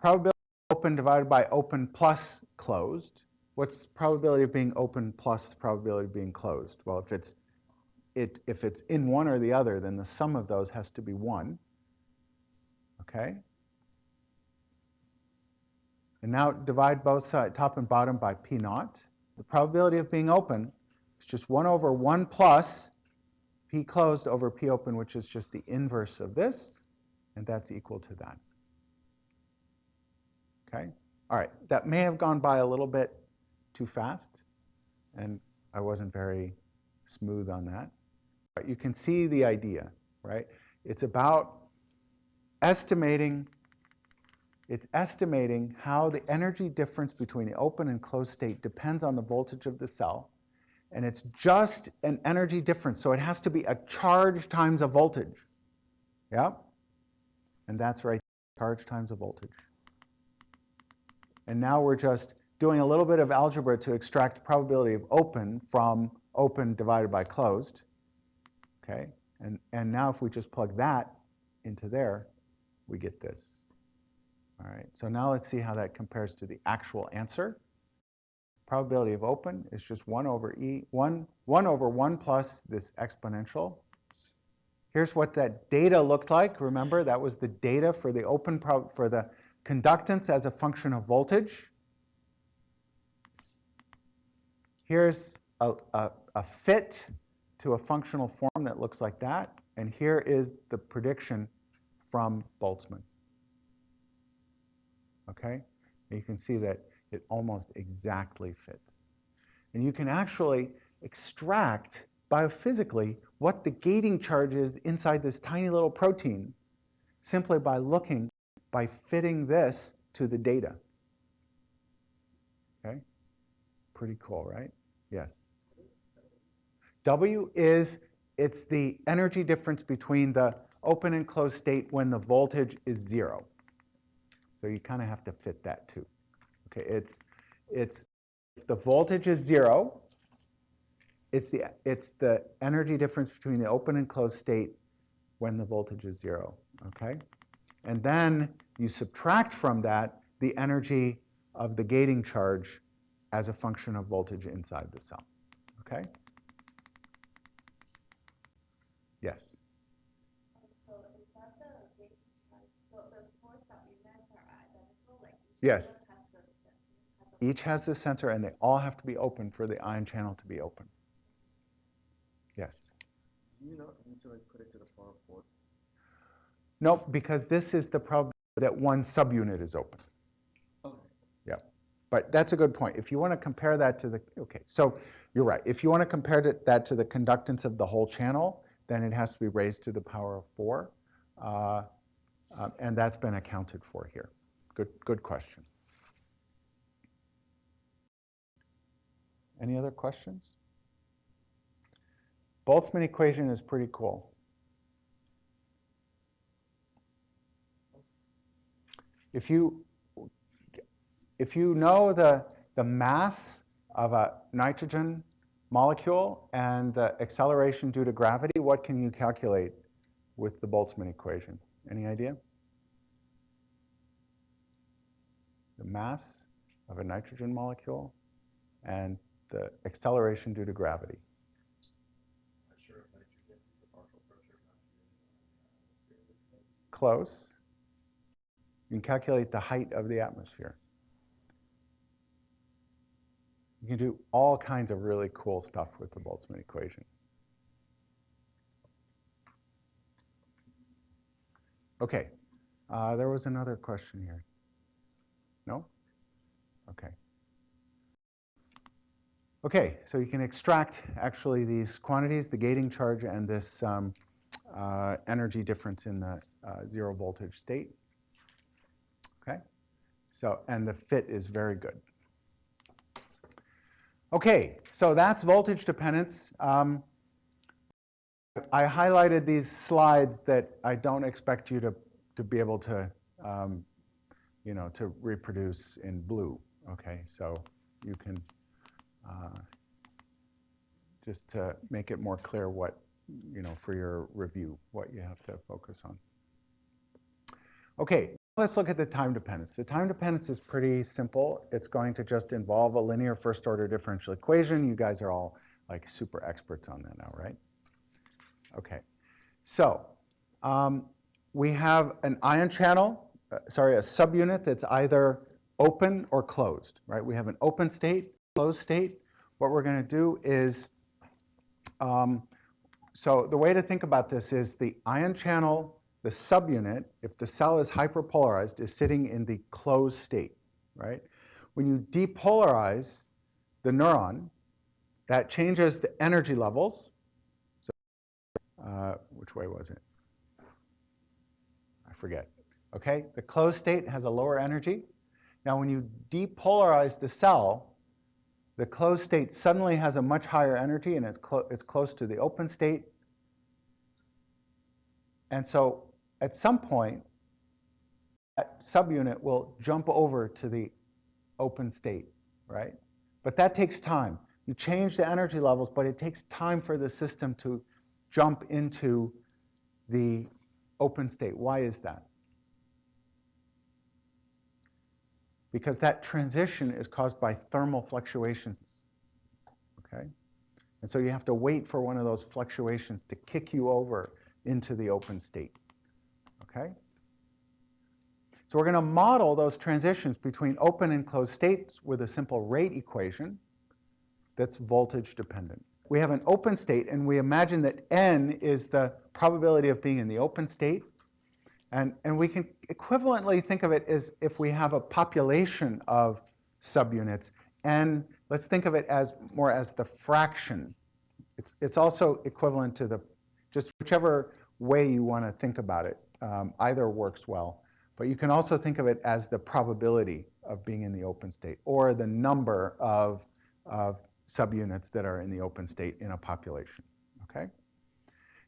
probability of open divided by open plus closed. What's the probability of being open plus probability of being closed? Well, if it's in one or the other, then the sum of those has to be 1. Okay? And now divide both sides, top and bottom, by P naught. The probability of being open is just 1 over 1 plus P closed over P open, which is just the inverse of this, and that's equal to that. Okay? All right, that may have gone by a little bit too fast, and I wasn't very smooth on that. But you can see the idea, right? It's about estimating how the energy difference between the open and closed state depends on the voltage of the cell. And it's just an energy difference, so it has to be a charge times a voltage. Yeah? And that's right, charge times a voltage. And now we're just doing a little bit of algebra to extract probability of open from open divided by closed. Okay? And now if we just plug that into there, we get this. All right, so now let's see how that compares to the actual answer. Probability of open is just 1 over 1 plus this exponential. Here's what that data looked like. Remember, that was the data for the for the conductance as a function of voltage. Here's a fit to a functional form that looks like that. And here is the prediction from Boltzmann. Okay? And you can see that it almost exactly fits. And you can actually extract biophysically what the gating charge is inside this tiny little protein simply by fitting this to the data. Okay? Pretty cool, right? Yes. W it's the energy difference between the open and closed state when the voltage is 0. So you kind of have to fit that too. Okay, it's if the voltage is 0, it's the energy difference between the open and closed state when the voltage is 0. Okay, and then you subtract from that the energy of the gating charge as a function of voltage inside the cell. Okay. Yes. So is that the gating charge? So the force that we meant are identical? Like Yes. Has the sensor? Each has this sensor, and they all have to be open for the ion channel to be open. Yes. Do you not need to put it to the power of 4? Nope, because this is the probability that one subunit is open. Okay. Yeah, but that's a good point. If you want to compare that to the, okay, so you're right. If you want to compare that to the conductance of the whole channel, then it has to be raised to the power of 4. And that's been accounted for here. Good question. Any other questions? Boltzmann equation is pretty cool. If you know the mass of a nitrogen molecule and the acceleration due to gravity, what can you calculate with the Boltzmann equation? Any idea? The mass of a nitrogen molecule and the acceleration due to gravity. Not sure if nitrogen is the partial pressure of nitrogen in the atmosphere. Close. You can calculate the height of the atmosphere. You can do all kinds of really cool stuff with the Boltzmann equation. Okay, there was another question here. No? Okay. Okay, so you can extract actually these quantities, the gating charge and this energy difference in the zero voltage state. Okay, so, and the fit is very good. Okay, so that's voltage dependence. I highlighted these slides that I don't expect you to be able to, you know, to reproduce in blue. Okay, so you can just to make it more clear what, you know, for your review, what you have to focus on. Okay, let's look at the time dependence. The time dependence is pretty simple. It's going to just involve a linear first order differential equation. You guys are all like super experts on that now, right? Okay, so we have an ion channel, a subunit that's either open or closed, right? We have an open state, closed state. What we're going to do is, so the way to think about this is the ion channel, the subunit, if the cell is hyperpolarized, is sitting in the closed state, right? When you depolarize the neuron, that changes the energy levels. So, which way was it? I forget. Okay, the closed state has a lower energy. Now, when you depolarize the cell, the closed state suddenly has a much higher energy, and it's close to the open state. And so at some point, that subunit will jump over to the open state, right? But that takes time. You change the energy levels, but it takes time for the system to jump into the open state. Why is that? Because that transition is caused by thermal fluctuations, okay? And so you have to wait for one of those fluctuations to kick you over into the open state, okay? So we're going to model those transitions between open and closed states with a simple rate equation that's voltage dependent. We have an open state, and we imagine that n is the probability of being in the open state. And we can equivalently think of it as if we have a population of subunits, and let's think of it as more as the fraction. It's also equivalent to the, just whichever way you want to think about it. Either works well. But you can also think of it as the probability of being in the open state, or the number of subunits that are in the open state in a population, okay?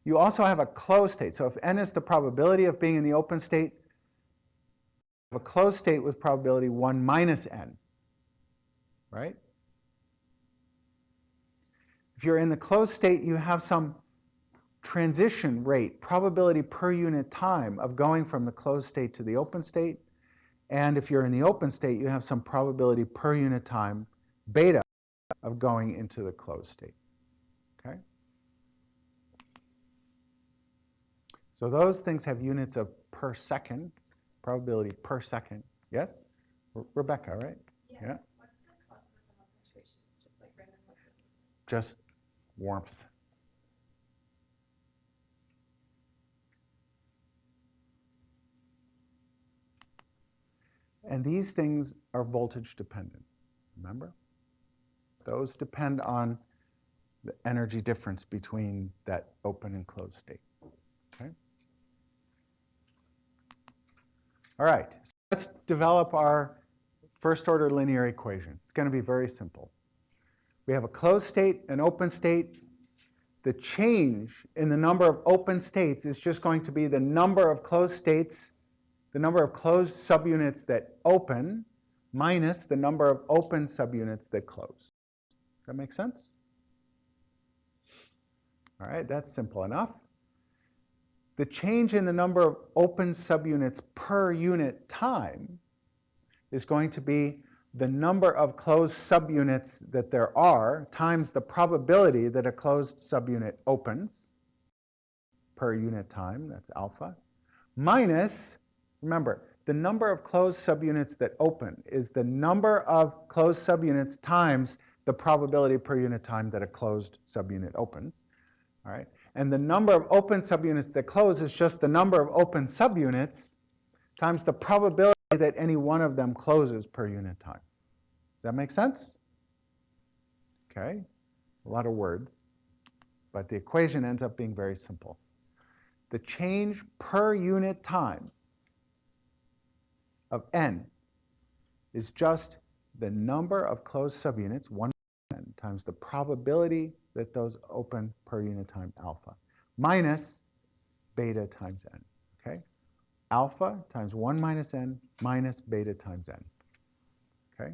You also have a closed state. So if n is the probability of being in the open state, you have a closed state with probability 1 minus n, right? If you're in the closed state, you have some transition rate, probability per unit time of going from the closed state to the open state. And if you're in the open state, you have some probability per unit time, beta, of going into the closed state, okay? So those things have units of per second, probability per second. Yes? Rebecca, right? Yeah. What's the cause of the thermal fluctuations? Just like random fluctuations? Just warmth. And these things are voltage dependent, remember? Those depend on the energy difference between that open and closed state, okay? All right, so let's develop our first order linear equation. It's going to be very simple. We have a closed state, an open state. The change in the number of open states is just going to be the number of closed states, the number of closed subunits that open, minus the number of open subunits that close. Does that make sense? All right, that's simple enough. The change in the number of open subunits per unit time is going to be the number of closed subunits that there are times the probability that a closed subunit opens per unit time, that's alpha, minus, remember, the number of closed subunits that open is the number of closed subunits times the probability per unit time that a closed subunit opens. All right? And the number of open subunits that close is just the number of open subunits times the probability that any one of them closes per unit time. Does that make sense? Okay, a lot of words, but the equation ends up being very simple. The change per unit time of n is just the number of closed subunits, 1 n, times the probability that those open per unit time alpha, minus beta times n, okay? Alpha times 1 minus n minus beta times n, okay?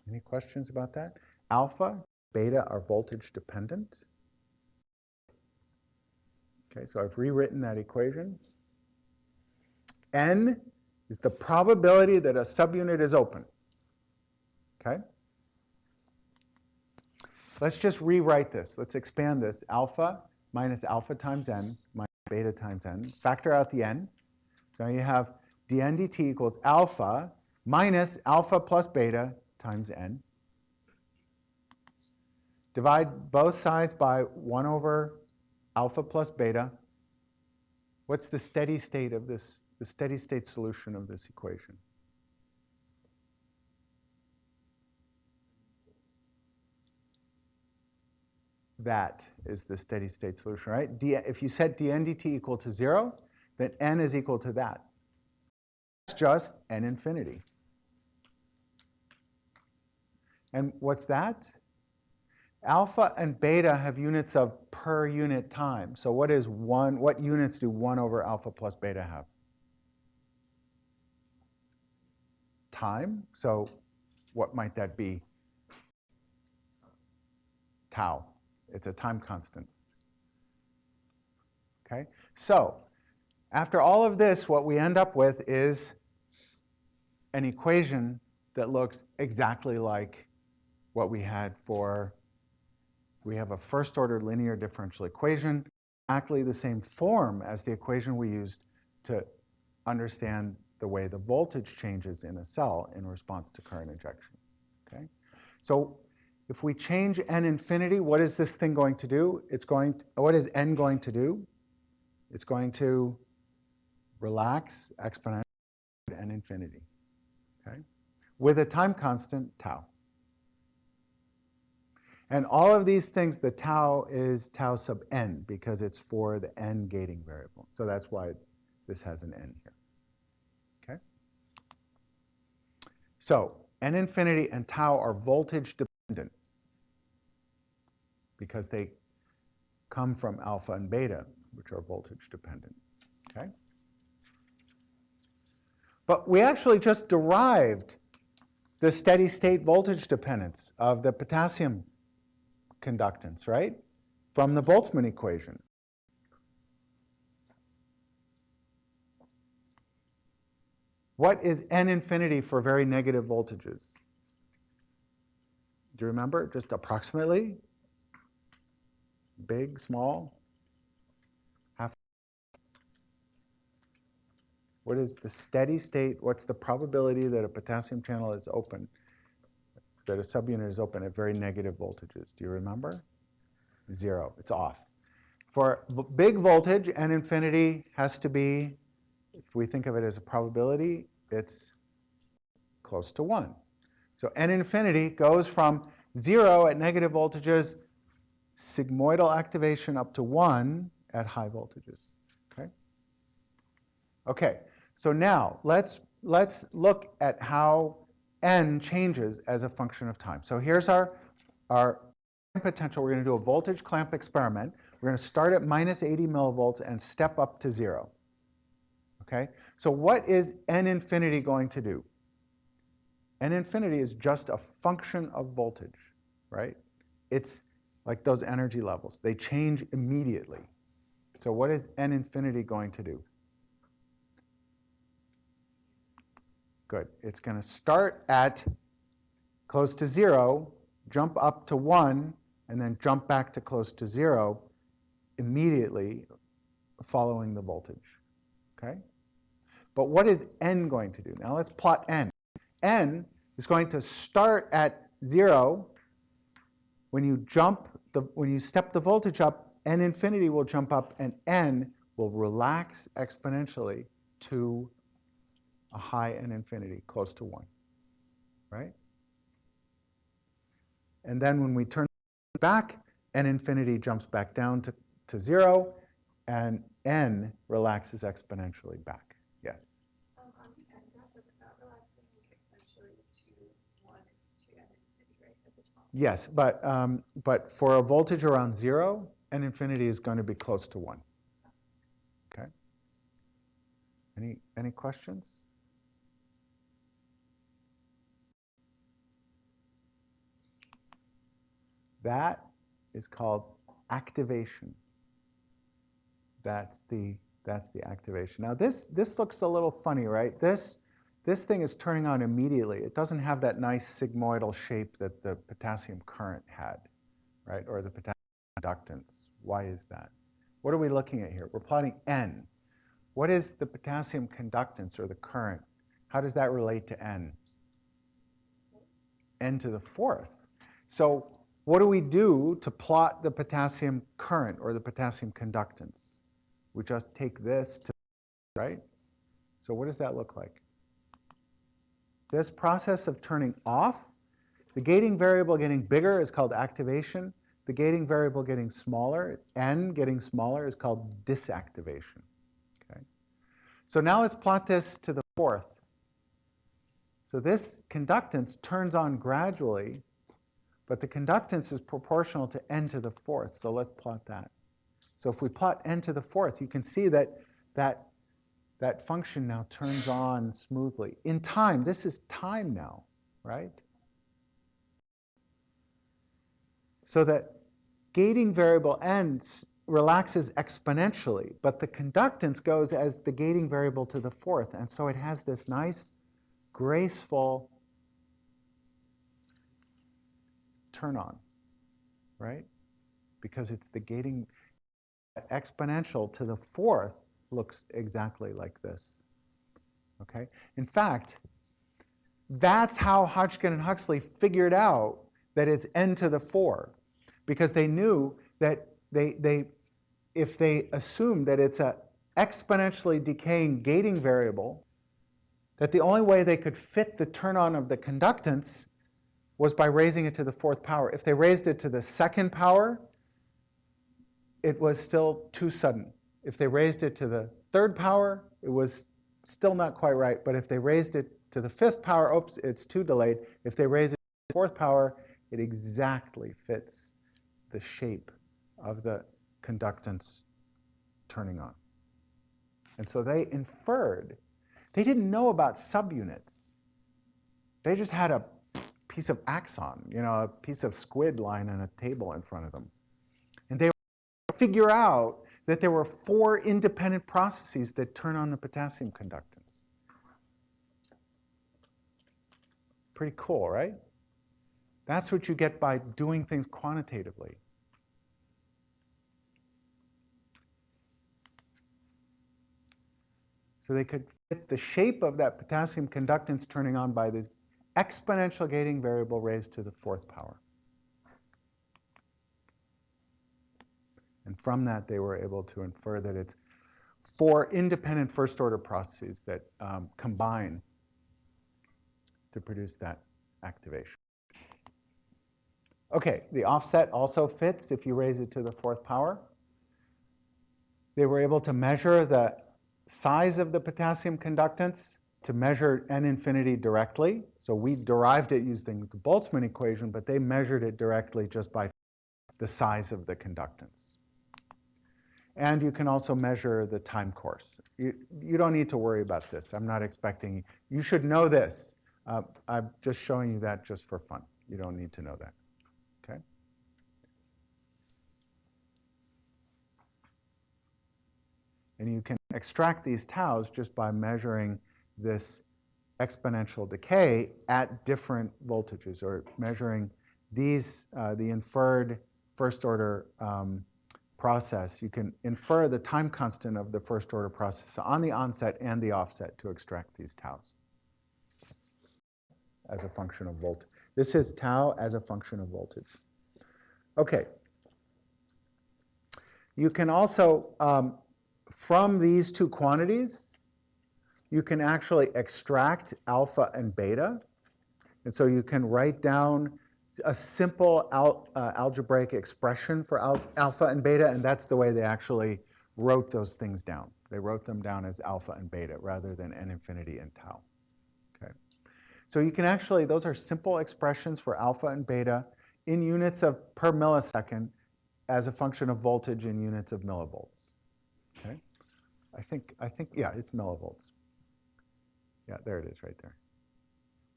Any questions about that? Alpha, beta are voltage dependent. Okay, so I've rewritten that equation. N is the probability that a subunit is open. Okay? Let's just rewrite this. Let's expand this. Alpha minus alpha times n minus beta times n. Factor out the n. So you have dn dt equals alpha minus alpha plus beta times n. Divide both sides by 1 over alpha plus beta. What's the steady state of this, the steady state solution of this equation? That is the steady state solution, right? If you set dn dt equal to 0, then n is equal to that. It's just n infinity. And what's that? Alpha and beta have units of per unit time. So what is 1? What units do 1 over alpha plus beta have? Time. So what might that be? Tau. It's a time constant. Okay? So after all of this, what we end up with is an equation that looks exactly like what we had for, we have a first order linear differential equation, exactly the same form as the equation we used to understand the way the voltage changes in a cell in response to current injection. Okay? So if we change n infinity, what is this thing going to do? It's going to, what is n going to do? It's going to relax exponentially at n infinity, okay? With a time constant, tau. And all of these things, the tau is tau sub n because it's for the n gating variable. So that's why this has an n here, okay? So n infinity and tau are voltage dependent because they come from alpha and beta, which are voltage dependent, okay? But we actually just derived the steady state voltage dependence of the potassium conductance, right? From the Boltzmann equation. What is n infinity for very negative voltages? Do you remember? Just approximately? Big, small? Half? What is the steady state? What's the probability that a potassium channel is open, that a subunit is open at very negative voltages? Do you remember? 0. It's off. For big voltage, n infinity has to be, if we think of it as a probability, it's close to 1. So n infinity goes from 0 at negative voltages, sigmoidal activation up to 1 at high voltages. Okay? Okay, so now let's look at how n changes as a function of time. So here's our potential. We're going to do a voltage clamp experiment. We're going to start at minus 80 millivolts and step up to 0. Okay? So what is n infinity going to do? N infinity is just a function of voltage, right? It's like those energy levels. They change immediately. So what is N infinity going to do? Good. It's going to start at close to 0, jump up to 1, and then jump back to close to 0 immediately following the voltage. Okay? But what is N going to do? Now let's plot N. N is going to start at 0. When you step the voltage up, N infinity will jump up, and N will relax exponentially to a high N infinity, close to 1, right? And then when we turn back, N infinity jumps back down to 0, and N relaxes exponentially back. Yes? On the end graph, it's not relaxing exponentially to 1, it's to N infinity right at the top. Yes, but for a voltage around 0, N infinity is going to be close to 1. Okay? Any questions? That is called activation. That's the activation. Now this looks a little funny, right? This thing is turning on immediately. It doesn't have that nice sigmoidal shape that the potassium current had, right? Or the potassium conductance. Why is that? What are we looking at here? We're plotting N. What is the potassium conductance or the current? How does that relate to N? N to the 4th. So what do we do to plot the potassium current or the potassium conductance? We just take this to, right? So what does that look like? This process of turning off, the gating variable getting bigger is called activation. The gating variable getting smaller, N getting smaller, is called disactivation. Okay? So now let's plot this to the 4th. So this conductance turns on gradually, but the conductance is proportional to N to the 4th. So let's plot that. So if we plot N to the 4th, you can see that function now turns on smoothly. In time, this is time now, right? So that gating variable N relaxes exponentially, but the conductance goes as the gating variable to the 4th. And so it has this nice, graceful turn on, right? Because it's the gating exponential to the 4th looks exactly like this. Okay? In fact, that's how Hodgkin and Huxley figured out that it's N to the 4, because they knew that if they assumed that it's an exponentially decaying gating variable, that the only way they could fit the turn on of the conductance was by raising it to the 4th power. If they raised it to the 2nd power, it was still too sudden. If they raised it to the 3rd power, it was still not quite right. But if they raised it to the 5th power, oops, it's too delayed. If they raise it to the 4th power, it exactly fits the shape of the conductance turning on. And so they inferred, they didn't know about subunits. They just had a piece of axon, a piece of squid lying on a table in front of them. And they were figure out that there were 4 independent processes that turn on the potassium conductance. Pretty cool, right? That's what you get by doing things quantitatively. So they could fit the shape of that potassium conductance turning on by this exponential gating variable raised to the 4th power. And from that, they were able to infer that it's 4 independent first-order processes that combine to produce that activation. Okay, the offset also fits if you raise it to the 4th power. They were able to measure the size of the potassium conductance to measure N infinity directly. So we derived it using the Boltzmann equation, but they measured it directly just by the size of the conductance. And you can also measure the time course. You don't need to worry about this. I'm not expecting, you should know this. I'm just showing you that just for fun. You don't need to know that, okay? And you can extract these taus just by measuring this exponential decay at different voltages, or measuring these, the inferred first order process. You can infer the time constant of the first order process on the onset and the offset to extract these taus as a function of voltage. This is tau as a function of voltage. Okay. You can also, from these two quantities, you can actually extract alpha and beta. And so you can write down a simple algebraic expression for alpha and beta, and that's the way they actually wrote those things down. They wrote them down as alpha and beta rather than n infinity and tau. Okay. So you can actually, those are simple expressions for alpha and beta in units of per millisecond as a function of voltage in units of millivolts. Okay. I think, yeah, it's millivolts. Yeah, there it is right there.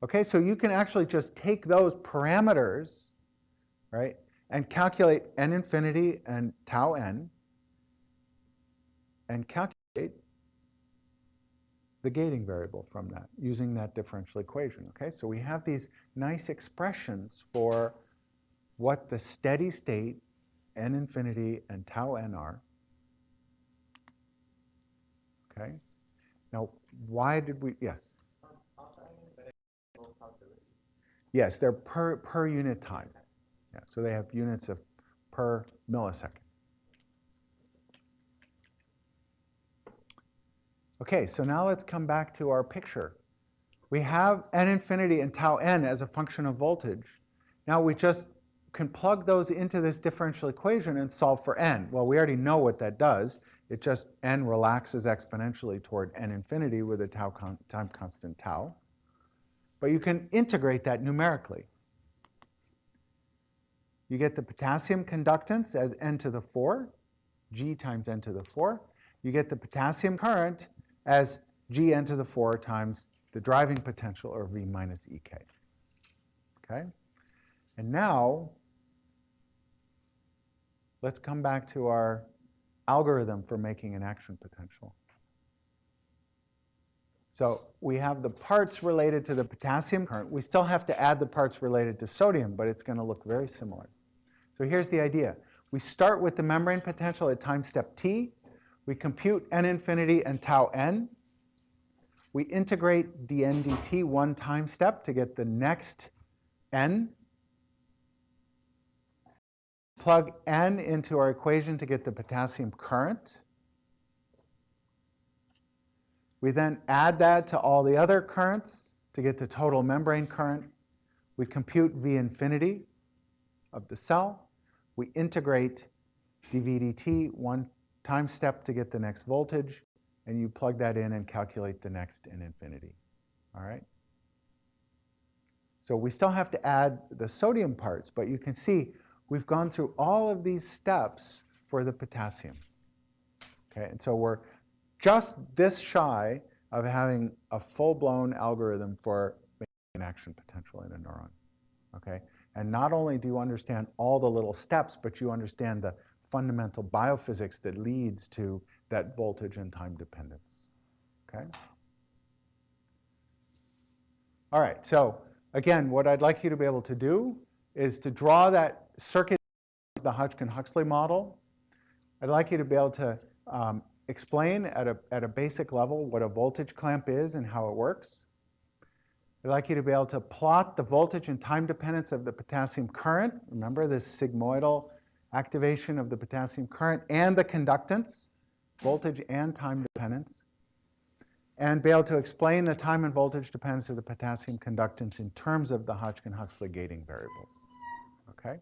Okay, so you can actually just take those parameters, right, and calculate n infinity and tau n, and calculate the gating variable from that using that differential equation. Okay, so we have these nice expressions for what the steady state n infinity and tau n are. Okay, now why did we, yes? Yes, they're per unit time. Yeah, so they have units of per millisecond. Okay, so now let's come back to our picture. We have n infinity and tau n as a function of voltage. Now we just can plug those into this differential equation and solve for n. Well, we already know what that does. It just, n relaxes exponentially toward n infinity with a time constant tau. But you can integrate that numerically. You get the potassium conductance as n to the 4, G times n to the 4. You get the potassium current as G n to the 4 times the driving potential, or V minus Ek. Okay? And now, let's come back to our algorithm for making an action potential. So we have the parts related to the potassium current. We still have to add the parts related to sodium, but it's going to look very similar. So here's the idea. We start with the membrane potential at time step t. We compute n infinity and tau n. We integrate dn dt one time step to get the next n. Plug n into our equation to get the potassium current. We then add that to all the other currents to get the total membrane current. We compute V infinity of the cell. We integrate dV dt one time step to get the next voltage, and you plug that in and calculate the next n infinity. All right? So we still have to add the sodium parts, but you can see we've gone through all of these steps for the potassium. Okay, and so we're just this shy of having a full-blown algorithm for making an action potential in a neuron. Okay? And not only do you understand all the little steps, but you understand the fundamental biophysics that leads to that voltage and time dependence. Okay? All right, so again, what I'd like you to be able to do is to draw that circuit of the Hodgkin-Huxley model. I'd like you to be able to explain at a basic level what a voltage clamp is and how it works. I'd like you to be able to plot the voltage and time dependence of the potassium current. Remember this sigmoidal activation of the potassium current and the conductance, voltage and time dependence. And be able to explain the time and voltage dependence of the potassium conductance in terms of the Hodgkin-Huxley gating variables. Okay?